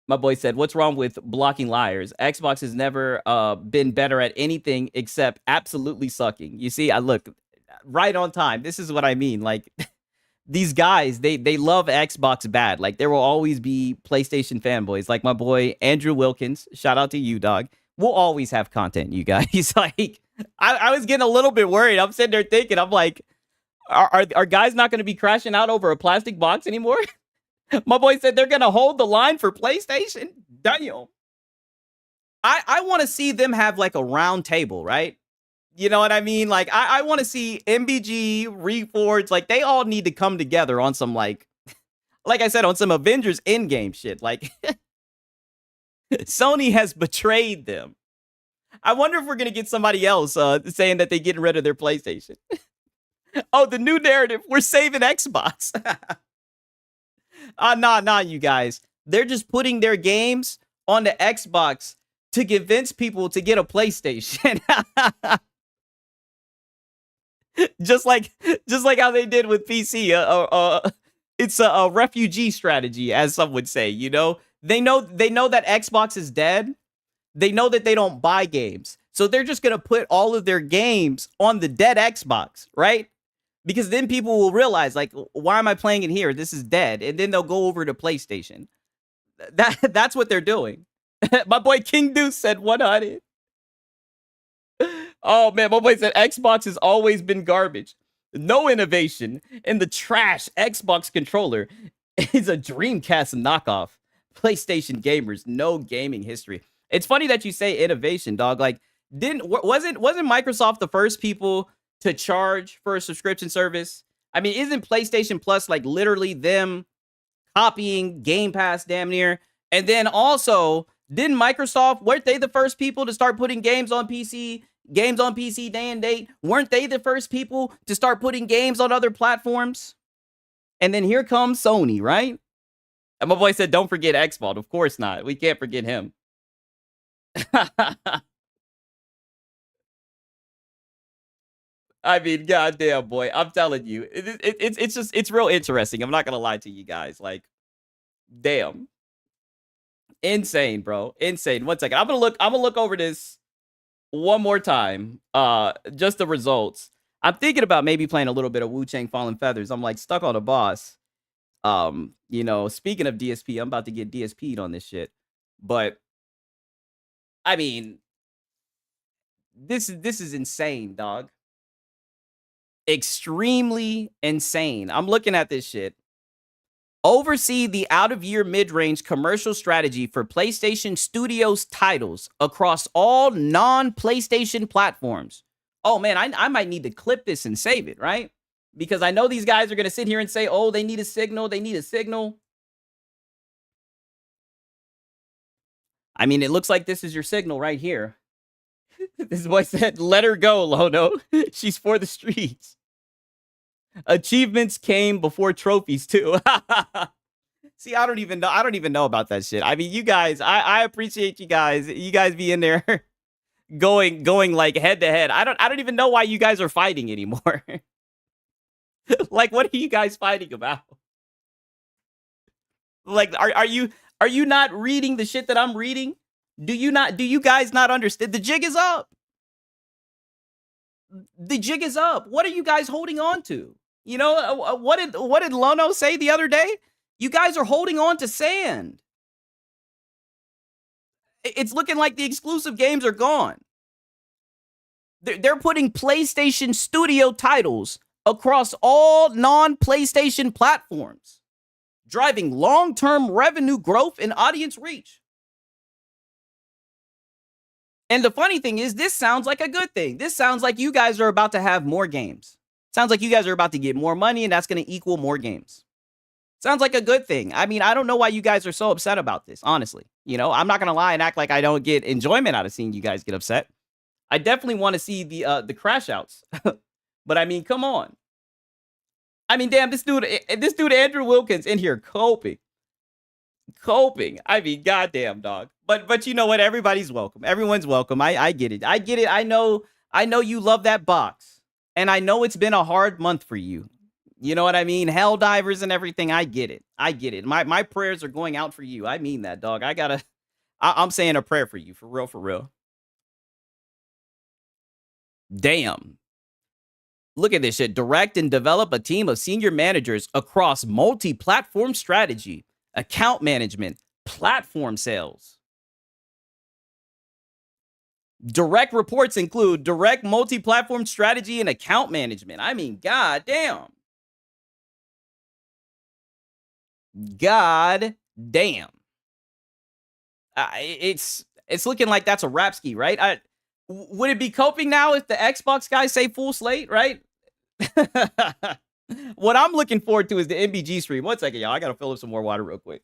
My boy said, what's wrong with blocking liars? Xbox has never been better at anything except absolutely sucking. You see, I look right on time. This is what I mean. Like, these guys, they love Xbox bad. Like, there will always be PlayStation fanboys. Like my boy Andrew Wilkins. Shout out to you, dog. We'll always have content, you guys. Like, I was getting a little bit worried. I'm sitting there thinking, I'm like, are guys not going to be crashing out over a plastic box anymore? My boy said they're going to hold the line for PlayStation. Damn. I want to see them have like a round table, right? You know what I mean? Like, I want to see MBG, Reforged, like, they all need to come together on some, like I said, on some Avengers Endgame shit. Like, Sony has betrayed them. I wonder if we're going to get somebody else saying that they're getting rid of their PlayStation. Oh, the new narrative, we're saving Xbox. Nah, you guys. They're just putting their games on the Xbox to convince people to get a PlayStation. just like how they did with PC. It's a refugee strategy, as some would say. You know, they know that Xbox is dead. They know that they don't buy games, so they're just gonna put all of their games on the dead Xbox, right? Because then people will realize, like, why am I playing it here? This is dead. And then they'll go over to PlayStation. That's what they're doing. My boy King Deuce said 100. Oh, man. My boy said Xbox has always been garbage. No innovation. And the trash Xbox controller is a Dreamcast knockoff. PlayStation gamers, no gaming history. It's funny that you say innovation, dog. Like, wasn't Microsoft the first people to charge for a subscription service? I mean, isn't PlayStation Plus like literally them copying Game Pass damn near? And then also, didn't Microsoft, weren't they the first people to start putting games on PC day and date? Weren't they the first people to start putting games on other platforms? And then here comes Sony, right? And my boy said, don't forget Xbox. Of course not. We can't forget him. I mean, goddamn, boy, I'm telling you, it's real interesting. I'm not gonna lie to you guys. Like, damn, insane, bro, insane. One second, I'm gonna look over this one more time. Just the results. I'm thinking about maybe playing a little bit of Wu Chang Fallen Feathers. I'm like stuck on a boss. You know, speaking of DSP, I'm about to get DSP'd on this shit. But I mean, this is insane, dog. Extremely insane. I'm looking at this shit. Oversee the out-of-year mid-range commercial strategy for PlayStation Studios titles across all non-PlayStation platforms. Oh man, I might need to clip this and save it, right? Because I know these guys are going to sit here and say, oh, they need a signal. They need a signal. I mean, it looks like this is your signal right here. This boy said, let her go, Lono. She's for the streets. Achievements came before trophies, too. See, I don't even know about that shit. I mean, you guys, I appreciate you guys. You guys be in there going like head to head. I don't even know why you guys are fighting anymore. Like, what are you guys fighting about? Like, are you not reading the shit that I'm reading? Do you guys not understand? The jig is up. The jig is up. What are you guys holding on to? You know, what did Lono say the other day? You guys are holding on to sand. It's looking like the exclusive games are gone. They're putting PlayStation Studio titles across all non-PlayStation platforms, driving long-term revenue growth and audience reach. And the funny thing is, this sounds like a good thing. This sounds like you guys are about to have more games. Sounds like you guys are about to get more money, and that's going to equal more games. Sounds like a good thing. I mean, I don't know why you guys are so upset about this, honestly. You know, I'm not going to lie and act like I don't get enjoyment out of seeing you guys get upset. I definitely want to see the crash outs. But I mean, come on. I mean, damn, this dude Andrew Wilkins in here coping. I mean, goddamn, dog. But you know what? Everybody's welcome. Everyone's welcome. I get it. I get it. I know you love that box. And I know it's been a hard month for you. You know what I mean? Hell divers and everything. I get it. My prayers are going out for you. I mean that, dog. I'm saying a prayer for you. For real. Damn. Look at this shit. Direct and develop a team of senior managers across multi-platform strategy, account management, platform sales. Direct reports include direct multi-platform strategy and account management. I mean, god damn. God damn. It's looking like that's a rap ski, right? Would it be coping now if the Xbox guys say full slate, right? What I'm looking forward to is the MBG stream. One second, y'all. I got to fill up some more water real quick.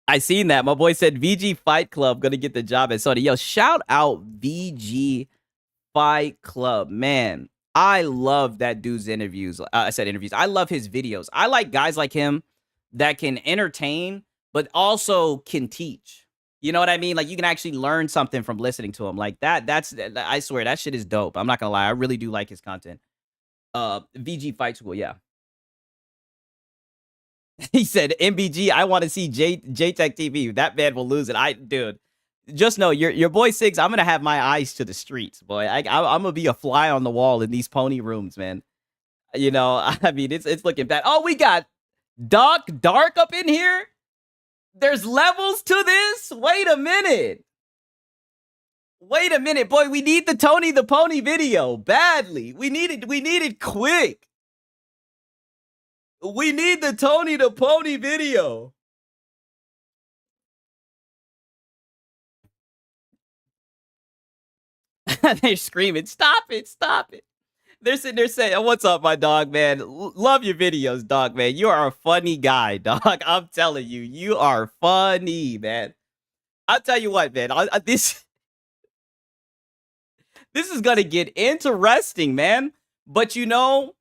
I seen that. My boy said VG Fight Club gonna get the job at Sony. Yo, shout out VG Fight Club. Man, I love that dude's interviews. I said interviews. I love his videos. I like guys like him that can entertain, but also can teach. You know what I mean? Like, you can actually learn something from listening to him. Like that's I swear that shit is dope. I'm not gonna lie. I really do like his content. VG Fight School, yeah. He said, MBG, I want to see JTech TV. That man will lose it. Dude, just know your boy Siggs, I'm going to have my eyes to the streets, boy. I'm going to be a fly on the wall in these pony rooms, man. You know, I mean, it's looking bad. Oh, we got Dark up in here. There's levels to this. Wait a minute, boy. We need the Tony the Pony video badly. We need it quick. We need the Tony the Pony video. They're screaming, stop it. They're sitting there saying, oh, what's up, my dog, man? Love your videos, dog, man. You are a funny guy, dog. I'm telling you, you are funny, man. I'll tell you what, man. This is going to get interesting, man. But, you know,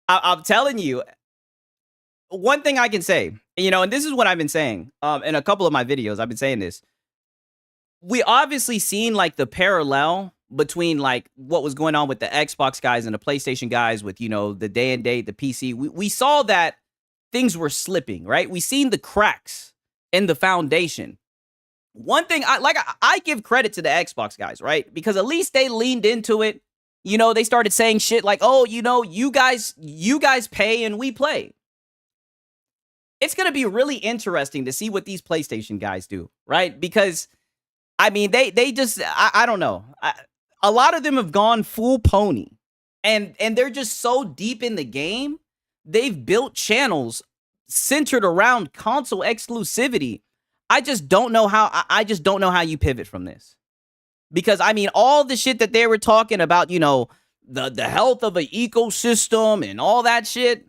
I'm telling you, one thing I can say, you know, and this is what I've been saying in a couple of my videos. I've been saying this. We obviously seen like the parallel between like what was going on with the Xbox guys and the PlayStation guys with, you know, the day and date, the PC. We saw that things were slipping, right? We seen the cracks in the foundation. One thing I give credit to the Xbox guys, right? Because at least they leaned into it. You know, they started saying shit like, oh, you know, you guys pay and we play. It's going to be really interesting to see what these PlayStation guys do, right? Because, I mean, they just, I don't know. A lot of them have gone full pony. And they're just so deep in the game. They've built channels centered around console exclusivity. I just don't know how you pivot from this. Because, I mean, all the shit that they were talking about, you know, the health of an ecosystem and all that shit.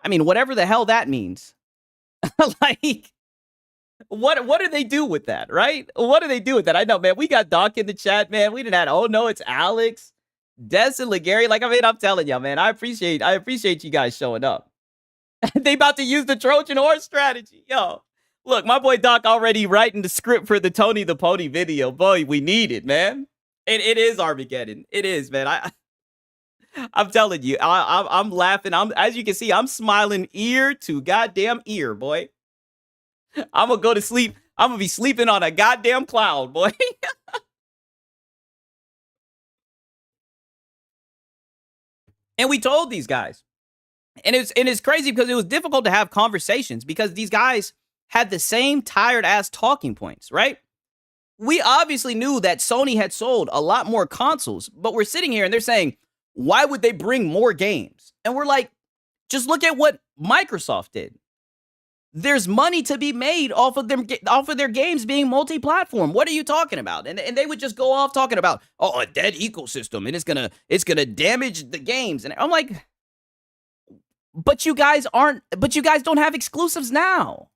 I mean, whatever the hell that means. Like, what do they do with that, right? What do they do with that? I know, man, we got Doc in the chat, man. We didn't have, oh, no, it's Alex, Des, and Legary. Like, I mean, I'm telling y'all, man, I appreciate you guys showing up. They about to use the Trojan horse strategy. Yo, look, my boy Doc already writing the script for the Tony the Pony video. Boy, we need it, man. It is Armageddon. It is, man. I'm telling you, I'm laughing. As you can see, I'm smiling ear to goddamn ear, boy. I'm gonna go to sleep. I'm gonna be sleeping on a goddamn cloud, boy. And we told these guys, and it's crazy because it was difficult to have conversations because these guys had the same tired ass talking points, right? We obviously knew that Sony had sold a lot more consoles, but we're sitting here and they're saying, why would they bring more games? And we're like, just look at what Microsoft did. There's money to be made off of their games being multi-platform. What are you talking about? And they would just go off talking about, oh, a dead ecosystem and it's gonna damage the games. And I'm like, but you guys don't have exclusives now.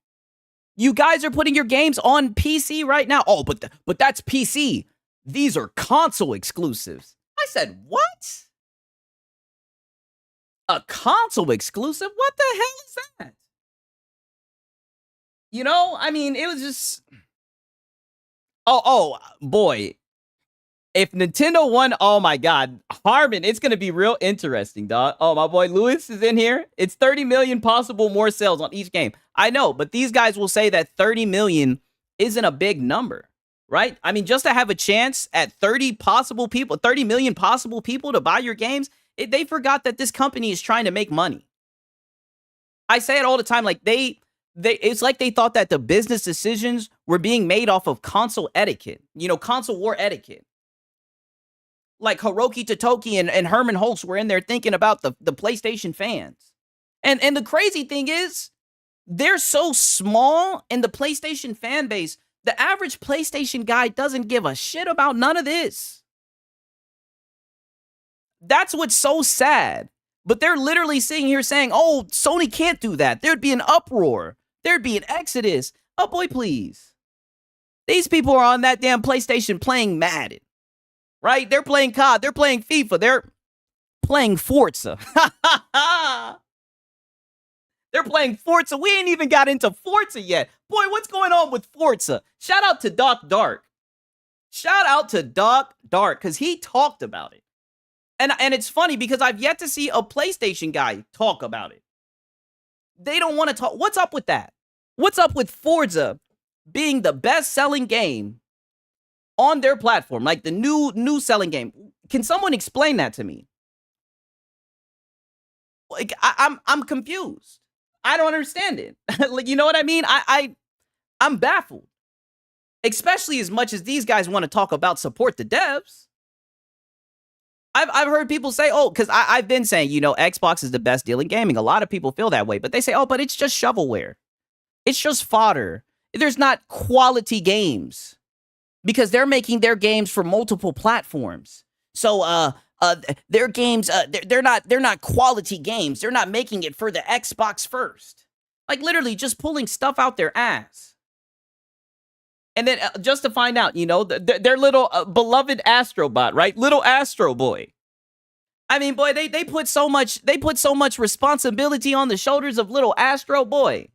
You guys are putting your games on PC right now. Oh, but that's PC. These are console exclusives. I said, what? A console exclusive? What the hell is that? You know, I mean, it was just... Oh, boy. If Nintendo won, oh my God. Harmon, it's going to be real interesting, dog. Oh, my boy Lewis is in here. It's 30 million possible more sales on each game. I know, but these guys will say that 30 million isn't a big number, right? I mean, just to have a chance at 30 million possible people to buy your games, they forgot that this company is trying to make money. I say it all the time, like it's like they thought that the business decisions were being made off of console etiquette, you know, console war etiquette. Like Hiroki Totoki and Herman Holtz were in there thinking about the PlayStation fans. And the crazy thing is, they're so small in the PlayStation fan base, the average PlayStation guy doesn't give a shit about none of this. That's what's so sad. But they're literally sitting here saying, oh, Sony can't do that. There'd be an uproar. There'd be an exodus. Oh, boy, please. These people are on that damn PlayStation playing Madden, right? They're playing COD. They're playing FIFA. They're playing Forza. They're playing Forza. We ain't even got into Forza yet. Boy, what's going on with Forza? Shout out to Doc Dark. Shout out to Doc Dark, because he talked about it. And it's funny because I've yet to see a PlayStation guy talk about it. They don't want to talk. What's up with that? What's up with Forza being the best-selling game on their platform? Like the new selling game. Can someone explain that to me? Like I'm confused. I don't understand it. Like, you know what I mean? I'm baffled. Especially as much as these guys want to talk about support the devs. I've heard people say, oh, because I've been saying, you know, Xbox is the best deal in gaming. A lot of people feel that way, but they say, oh, but it's just shovelware. It's just fodder. There's not quality games because they're making their games for multiple platforms. So their games, they're not quality games. They're not making it for the Xbox first. Like literally just pulling stuff out their ass. And then just to find out, their little beloved Astrobot, right? Little Astro Boy. I mean, boy, they put so much responsibility on the shoulders of little Astro Boy.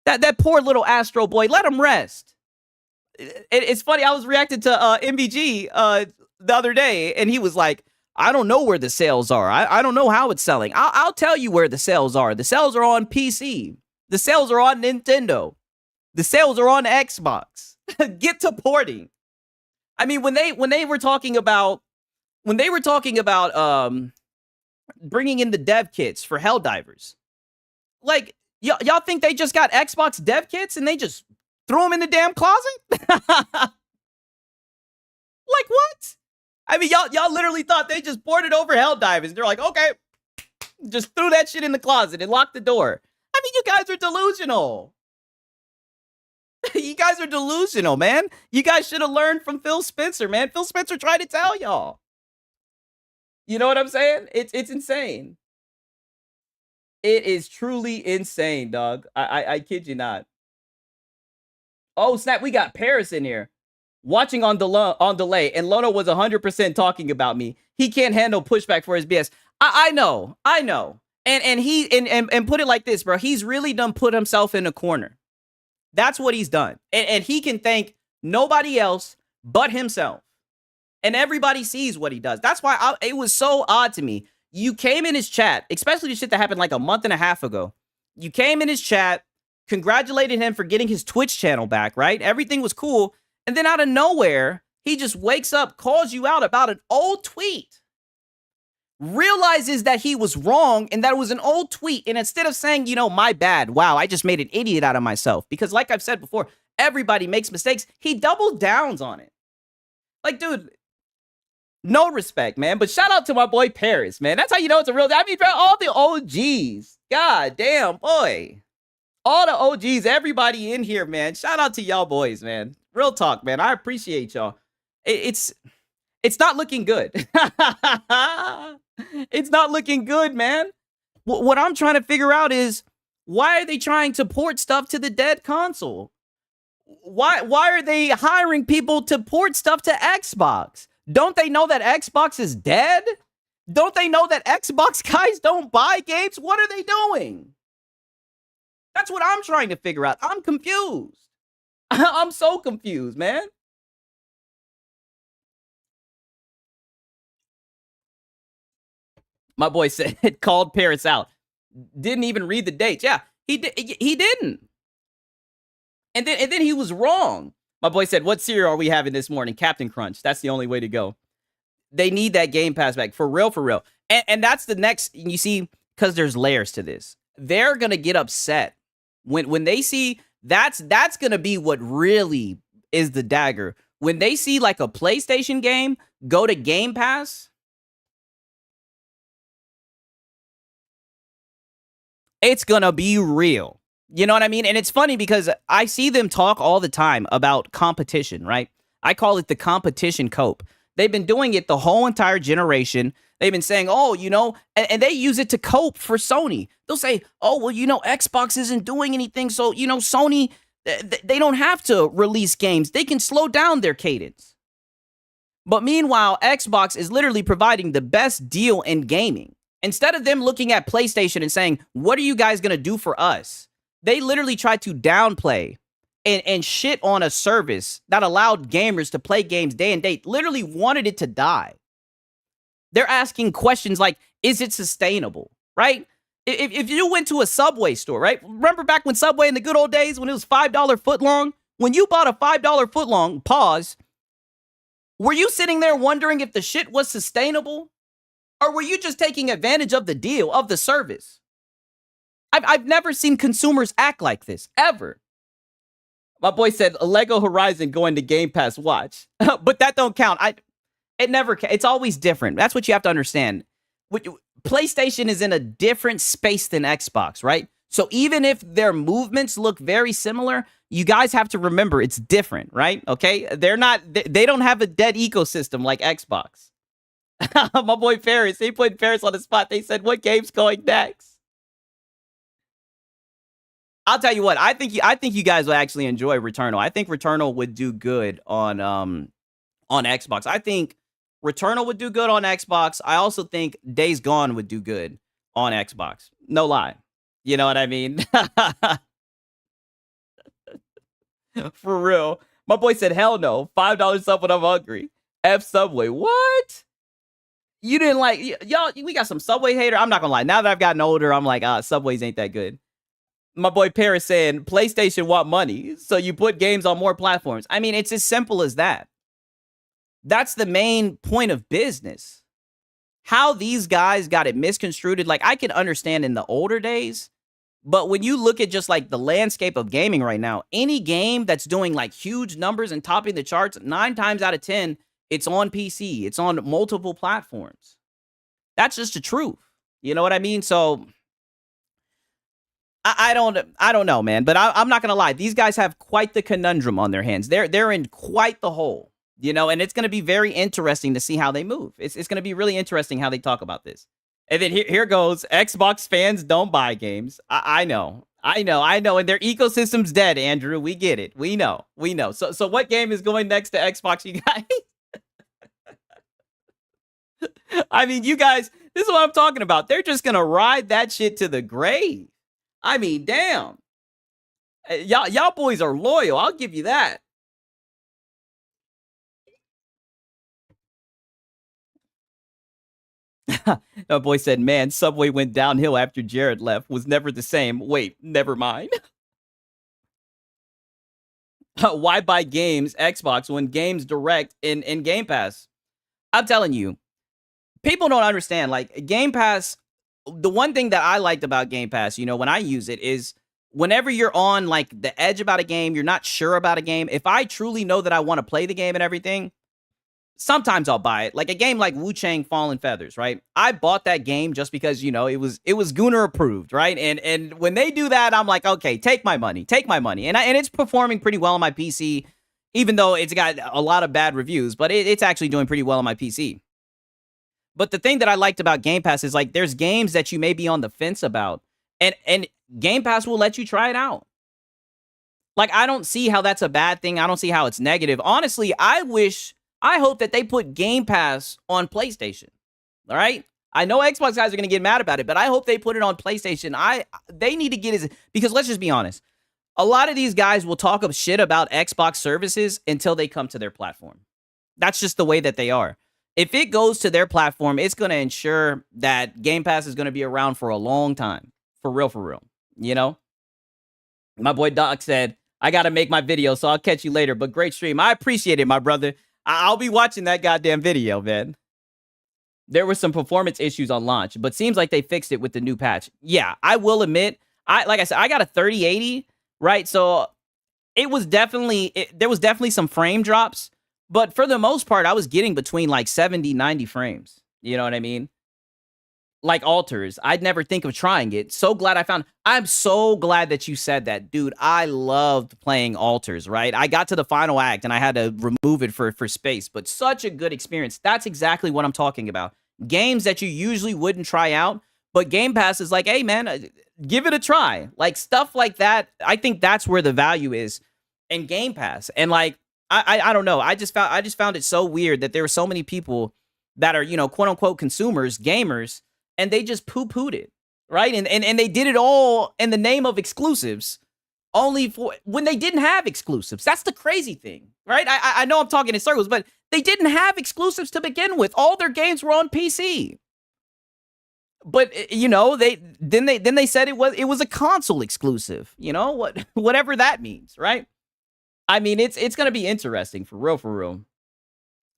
That poor little Astro Boy, let him rest. It's funny, I was reacting to MBG the other day, and he was like, I don't know where the sales are. I don't know how it's selling. I'll tell you where the sales are. The sales are on PC. The sales are on Nintendo. The sales are on Xbox. Get to porting. I mean, when they were talking about bringing in the dev kits for Helldivers, like y'all think they just got Xbox dev kits and they just threw them in the damn closet? Like what? I mean, y'all literally thought they just ported over Helldivers. They're like, okay, just threw that shit in the closet and locked the door. I mean, you guys are delusional. You guys are delusional, man. You guys should have learned from Phil Spencer, man. Phil Spencer tried to tell y'all. You know what I'm saying? It's insane. It is truly insane, dog. I kid you not. Oh, snap. We got Paris in here. Watching on delay, and Lono was 100% talking about me. He can't handle pushback for his BS. I know. And put it like this, bro. He's really done put himself in a corner. That's what he's done. And he can thank nobody else but himself. And everybody sees what he does. That's why it was so odd to me. You came in his chat, especially the shit that happened like a month and a half ago. You came in his chat, congratulated him for getting his Twitch channel back, right? Everything was cool. And then out of nowhere, he just wakes up, calls you out about an old tweet, realizes that he was wrong and that it was an old tweet. And instead of saying, my bad, wow, I just made an idiot out of myself. Because like I've said before, everybody makes mistakes. He double downs on it. Like, dude, no respect, man. But shout out to my boy Paris, man. That's how you know it's a real. I mean, bro, all the OGs. God damn, boy. All the OGs, everybody in here, man. Shout out to y'all boys, man. Real talk, man. I appreciate y'all. It's not looking good. It's not looking good, man. What I'm trying to figure out is, why are they trying to port stuff to the dead console? Why are they hiring people to port stuff to Xbox? Don't they know that Xbox is dead? Don't they know that Xbox guys don't buy games? What are they doing? That's what I'm trying to figure out. I'm confused. I'm so confused, man. My boy said, called Paris out. Didn't even read the dates. Yeah, he didn't. And then he was wrong. My boy said, what cereal are we having this morning? Captain Crunch. That's the only way to go. They need that Game Pass back. For real, for real. And that's the next, you see, because there's layers to this. They're going to get upset. When they see, that's going to be what really is the dagger. When they see like a PlayStation game go to Game Pass, it's going to be real. You know what I mean? And it's funny because I see them talk all the time about competition, right? I call it the competition cope. They've been doing it the whole entire generation. They've been saying, oh, and they use it to cope for Sony. They'll say, oh, well, Xbox isn't doing anything. So, Sony, they don't have to release games. They can slow down their cadence. But meanwhile, Xbox is literally providing the best deal in gaming. Instead of them looking at PlayStation and saying, what are you guys going to do for us? They literally tried to downplay and shit on a service that allowed gamers to play games day and date, literally wanted it to die. They're asking questions like, is it sustainable, right? If you went to a Subway store, right? Remember back when Subway in the good old days when it was $5 footlong? When you bought a $5 footlong, pause, were you sitting there wondering if the shit was sustainable? Or were you just taking advantage of the deal, of the service? I've never seen consumers act like this, ever. My boy said, a Lego Horizon going to Game Pass watch. But that don't count. It's always different. That's what you have to understand. PlayStation is in a different space than Xbox, right? So even if their movements look very similar, you guys have to remember it's different, right? Okay? They don't have a dead ecosystem like Xbox. My boy Ferris, he put Ferris on the spot. They said, what game's going next? I'll tell you what, I think you guys will actually enjoy Returnal. I think Returnal would do good on Xbox. I think Returnal would do good on Xbox. I also think Days Gone would do good on Xbox. No lie. You know what I mean? For real. My boy said, hell no. $5 sub when I'm hungry. F Subway. What? You didn't like, y'all, we got some Subway hater. I'm not gonna lie. Now that I've gotten older, I'm like, Subways ain't that good. My boy Paris saying, PlayStation want money, so you put games on more platforms. I mean, it's as simple as that. That's the main point of business. How these guys got it misconstrued, like I can understand in the older days, but when you look at just like the landscape of gaming right now, any game that's doing like huge numbers and topping the charts, 9 times out of 10, it's on PC. It's on multiple platforms. That's just the truth. You know what I mean? So I don't know, man. But I'm not gonna lie. These guys have quite the conundrum on their hands. They're in quite the hole, you know. And it's gonna be very interesting to see how they move. It's gonna be really interesting how they talk about this. And then here goes. Xbox fans don't buy games. I know. And their ecosystem's dead, Andrew. We get it. We know. So what game is going next to Xbox, you guys? I mean, you guys, this is what I'm talking about. They're just going to ride that shit to the grave. I mean, damn. Y'all boys are loyal. I'll give you that. That boy said, man, Subway went downhill after Jared left. Was never the same. Wait, never mind. Why buy games, Xbox, when games direct in Game Pass? I'm telling you. People don't understand, like, Game Pass, the one thing that I liked about Game Pass, you know, when I use it is whenever you're on, like, the edge about a game, you're not sure about a game, if I truly know that I want to play the game and everything, sometimes I'll buy it. Like a game like Wu Chang Fallen Feathers, right? I bought that game just because, you know, it was Gunnar approved, right? And when they do that, I'm like, okay, take my money. And it's performing pretty well on my PC, even though it's got a lot of bad reviews, but it's actually doing pretty well on my PC. But the thing that I liked about Game Pass is, like, there's games that you may be on the fence about, and Game Pass will let you try it out. Like, I don't see how that's a bad thing. I don't see how it's negative. Honestly, I hope that they put Game Pass on PlayStation. All right? I know Xbox guys are going to get mad about it, but I hope they put it on PlayStation. They need to get it, because let's just be honest. A lot of these guys will talk up shit about Xbox services until they come to their platform. That's just the way that they are. If it goes to their platform, it's going to ensure that Game Pass is going to be around for a long time. For real. You know? My boy Doc said, I got to make my video, so I'll catch you later. But great stream. I appreciate it, my brother. I'll be watching that goddamn video, man. There were some performance issues on launch, but seems like they fixed it with the new patch. Yeah, I will admit, like I said, I got a 3080, right? So there was definitely some frame drops. But for the most part, I was getting between like 70, 90 frames. You know what I mean? Like alters. I'd never think of trying it. I'm so glad that you said that. Dude, I loved playing alters, right? I got to the final act and I had to remove it for space. But such a good experience. That's exactly what I'm talking about. Games that you usually wouldn't try out. But Game Pass is like, hey, man, give it a try. Like stuff like that. I think that's where the value is in Game Pass. And like, I don't know. I just found it so weird that there were so many people that are, you know, quote unquote consumers, gamers, and they just poo-pooed it, right? And they did it all in the name of exclusives, only for when they didn't have exclusives. That's the crazy thing, right? I know I'm talking in circles, but they didn't have exclusives to begin with. All their games were on PC. But you know, they said it was a console exclusive. You know whatever that means, right? I mean, it's going to be interesting for real.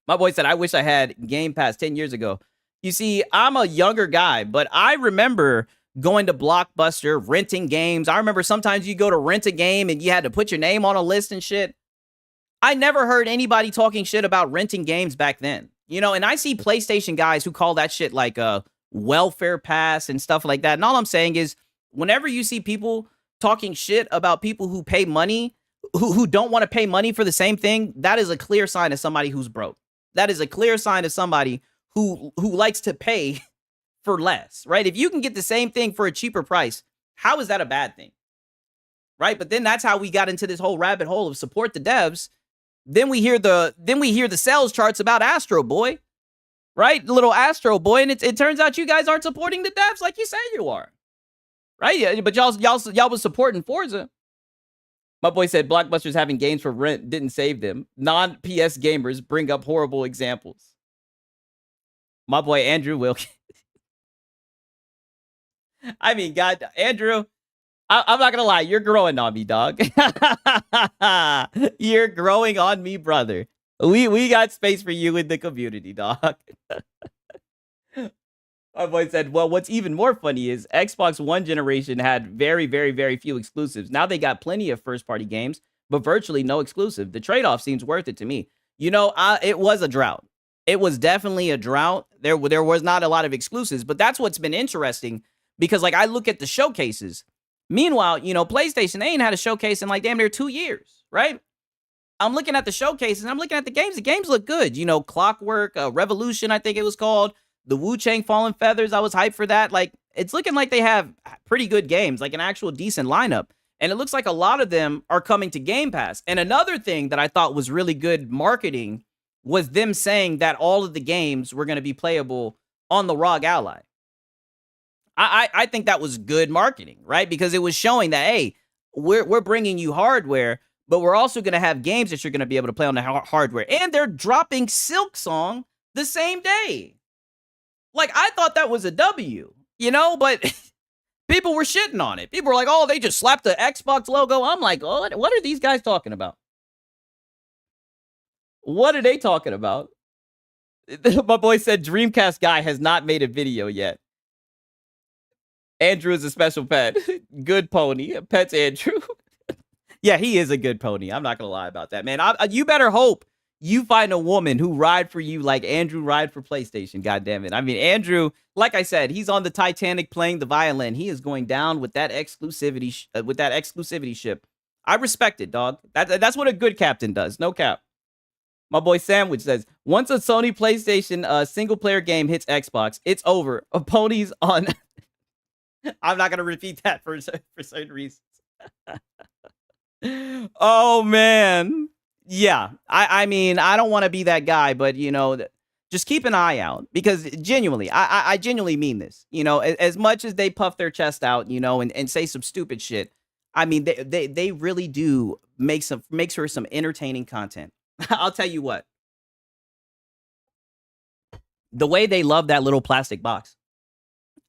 My boy said, I wish I had Game Pass 10 years ago. You see, I'm a younger guy, but I remember going to Blockbuster, renting games. I remember sometimes you go to rent a game and you had to put your name on a list and shit. I never heard anybody talking shit about renting games back then. You know, and I see PlayStation guys who call that shit like a welfare pass and stuff like that. And all I'm saying is, whenever you see people talking shit about people who pay money, who don't want to pay money for the same thing, that is a clear sign of somebody who's broke. That is a clear sign of somebody who likes to pay for less, right? If you can get the same thing for a cheaper price, how is that a bad thing? Right? But then that's how we got into this whole rabbit hole of support the devs. Then we hear the sales charts about Astro Boy, right? Little Astro Boy, and it turns out you guys aren't supporting the devs like you say you are, right? Yeah, but y'all was supporting Forza. My boy said Blockbuster's having games for rent didn't save them. Non-PS gamers bring up horrible examples. My boy Andrew Wilkins. I mean, God, Andrew, I'm not gonna lie, you're growing on me, dog. You're growing on me, brother. We got space for you in the community, dog. My boy said, well, what's even more funny is Xbox One generation had very, very, very few exclusives. Now they got plenty of first-party games, but virtually no exclusive. The trade-off seems worth it to me. You know, it was a drought. It was definitely a drought. There was not a lot of exclusives, but that's what's been interesting because, like, I look at the showcases. Meanwhile, you know, PlayStation, they ain't had a showcase in, like, damn near 2 years, right? I'm looking at the showcases, and I'm looking at the games. The games look good. You know, Clockwork, Revolution, I think it was called. The Wu-Chang Fallen Feathers, I was hyped for that. Like, it's looking like they have pretty good games, like an actual decent lineup. And it looks like a lot of them are coming to Game Pass. And another thing that I thought was really good marketing was them saying that all of the games were going to be playable on the ROG Ally. I think that was good marketing, right? Because it was showing that, hey, we're bringing you hardware, but we're also going to have games that you're going to be able to play on the hardware. And they're dropping Silksong the same day. Like, I thought that was a W, you know, but people were shitting on it. People were like, oh, they just slapped the Xbox logo. I'm like, oh, what are these guys talking about? What are they talking about? My boy said Dreamcast guy has not made a video yet. Andrew is a special pet. Good pony. Pet's Andrew. Yeah, he is a good pony. I'm not going to lie about that, man. You better hope you find a woman who ride for you like Andrew ride for PlayStation. God damn it. I mean, Andrew, like I said, he's on the Titanic playing the violin. He is going down with that exclusivity ship. I respect it, dog. That's what a good captain does. No cap. My boy Sandwich says, once a Sony PlayStation single player game hits Xbox, it's over. Ponies on. I'm not going to repeat that for certain reasons. Oh, man. Yeah, I mean, I don't want to be that guy, but, you know, just keep an eye out because genuinely, I genuinely mean this. You know, as much as they puff their chest out, you know, and say some stupid shit, I mean, they really do make for some entertaining content. I'll tell you what. The way they love that little plastic box.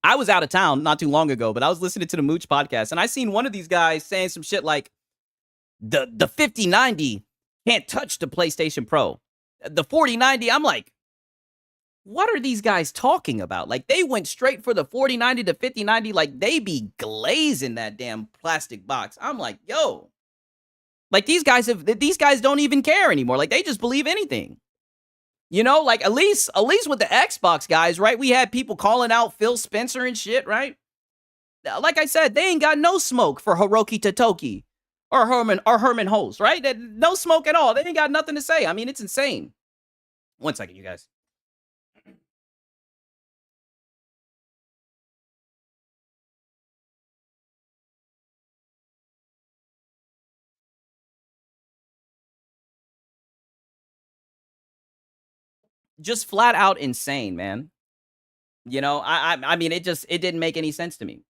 I was out of town not too long ago, but I was listening to the Mooch podcast, and I seen one of these guys saying some shit like, the 5090 can't touch the PlayStation Pro. The 4090, I'm like, what are these guys talking about? Like, they went straight for the 4090 to 5090, like they be glazing that damn plastic box. I'm like, yo, like these guys don't even care anymore. Like, they just believe anything. You know, like at least with the Xbox guys, right? We had people calling out Phil Spencer and shit, right? Like I said, they ain't got no smoke for Hiroki Totoki. Or Herman Holtz, right? No smoke at all. They ain't got nothing to say. I mean, it's insane. One second, you guys. Just flat out insane, man. You know, I mean, it didn't make any sense to me.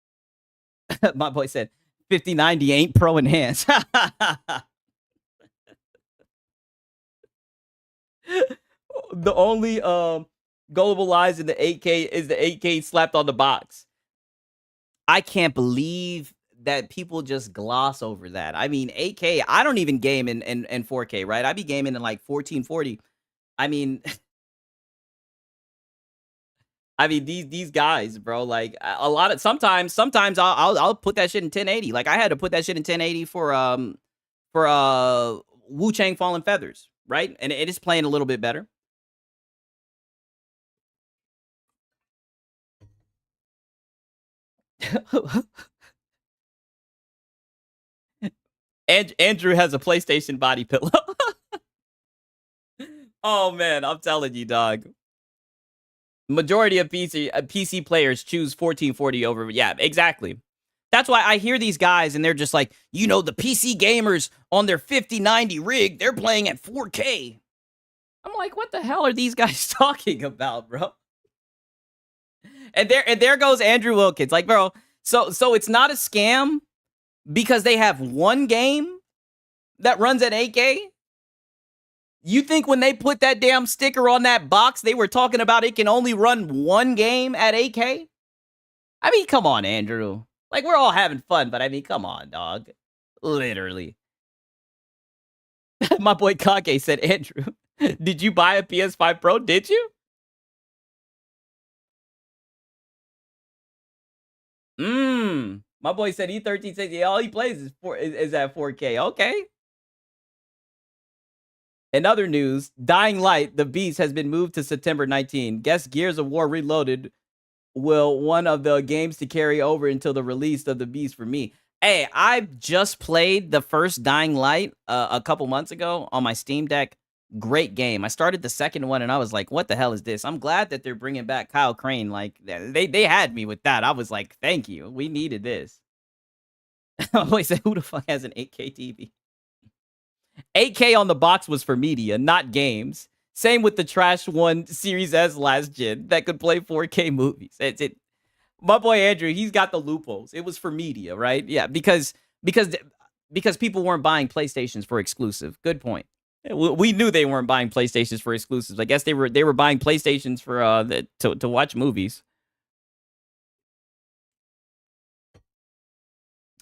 My boy said, 5090 ain't pro enhanced. The only gullible lies in the 8K is the 8K slapped on the box. I can't believe that people just gloss over that. I mean, 8K, I don't even game in 4K, right? I be gaming in like 1440. I mean, these guys, bro, like a lot of sometimes I'll put that shit in 1080. Like I had to put that shit in 1080 for Wu-Chang Fallen Feathers, right? And it is playing a little bit better. And Andrew has a PlayStation body pillow. Oh man, I'm telling you, dog. Majority of PC players choose 1440 over. Yeah, exactly. That's why I hear these guys and they're just like, you know, the PC gamers on their 5090 rig, they're playing at 4K. I'm like, what the hell are these guys talking about, bro? And there goes Andrew Wilkins. Like, bro, so it's not a scam because they have one game that runs at 8K? You think when they put that damn sticker on that box, they were talking about it can only run one game at 8K? I mean, come on, Andrew. Like, we're all having fun, but I mean, come on, dog. Literally. My boy Kake said, Andrew, did you buy a PS5 Pro? Did you? My boy said E13 says, yeah, all he plays is at 4K. Okay. In other news, Dying Light, the Beast, has been moved to September 19. Guess Gears of War Reloaded will one of the games to carry over until the release of the Beast for me. Hey, I just played the first Dying Light a couple months ago on my Steam Deck. Great game. I started the second one and I was like, what the hell is this? I'm glad that they're bringing back Kyle Crane. Like, they had me with that. I was like, thank you. We needed this. Wait, so who the fuck has an 8K TV? 8K on the box was for media, not games. Same with the trash one Series S last gen that could play 4K movies. My boy Andrew, he's got the loopholes. It was for media, right? Yeah, because people weren't buying PlayStations for exclusive. Good point. We knew they weren't buying PlayStations for exclusives. I guess they were buying PlayStations for to watch movies.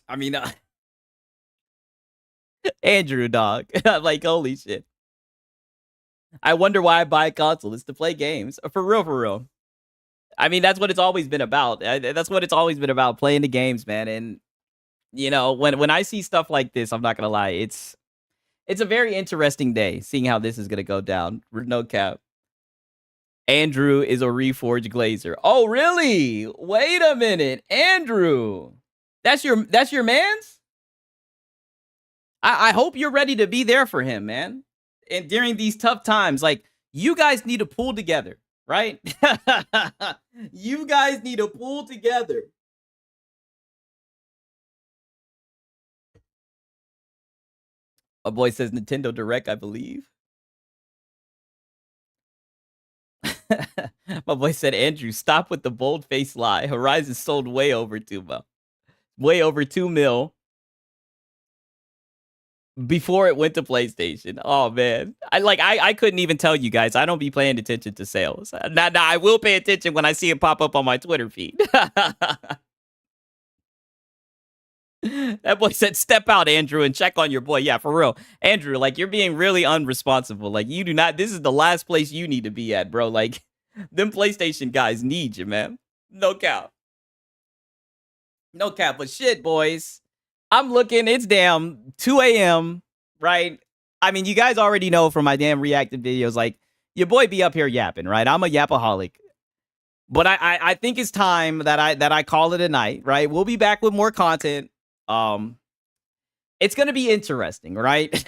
I mean, Andrew, dog. Like, holy shit. I wonder why I buy a console. It's to play games. For real, for real. I mean, that's what it's always been about. That's what it's always been about, playing the games, man. And, you know, when I see stuff like this, I'm not going to lie. It's a very interesting day, seeing how this is going to go down. No cap. Andrew is a Reforged Glazer. Oh, really? Wait a minute. Andrew. That's your man's? I hope you're ready to be there for him, man. And during these tough times, like, you guys need to pull together, right? You guys need to pull together. A boy says Nintendo Direct, I believe. My boy said, Andrew, stop with the bold-faced lie. Horizon sold way over 2 mil. Way over 2 mil. Before it went to PlayStation. Oh, man. I couldn't even tell you guys. I don't be paying attention to sales. Now, I will pay attention when I see it pop up on my Twitter feed. That boy said, step out, Andrew, and check on your boy. Yeah, for real. Andrew, like, you're being really unresponsible. Like, you do not, this is the last place you need to be at, bro. Like, them PlayStation guys need you, man. No cap. No cap, but shit, boys. I'm looking, it's damn 2 a.m., right? I mean, you guys already know from my damn reactive videos, like, your boy be up here yapping, right? I'm a yapaholic. But I think it's time that I call it a night, right? We'll be back with more content. It's gonna be interesting, right?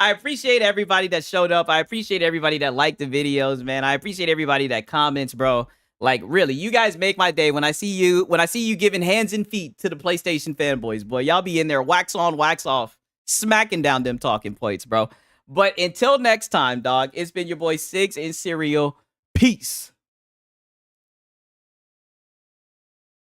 I appreciate everybody that showed up. I appreciate everybody that liked the videos, man. I appreciate everybody that comments, bro. Like, really, you guys make my day when I see you giving hands and feet to the PlayStation fanboys, boy. Y'all be in there wax on, wax off, smacking down them talking points, bro. But until next time, dog, it's been your boy Siggs and Cereal. Peace.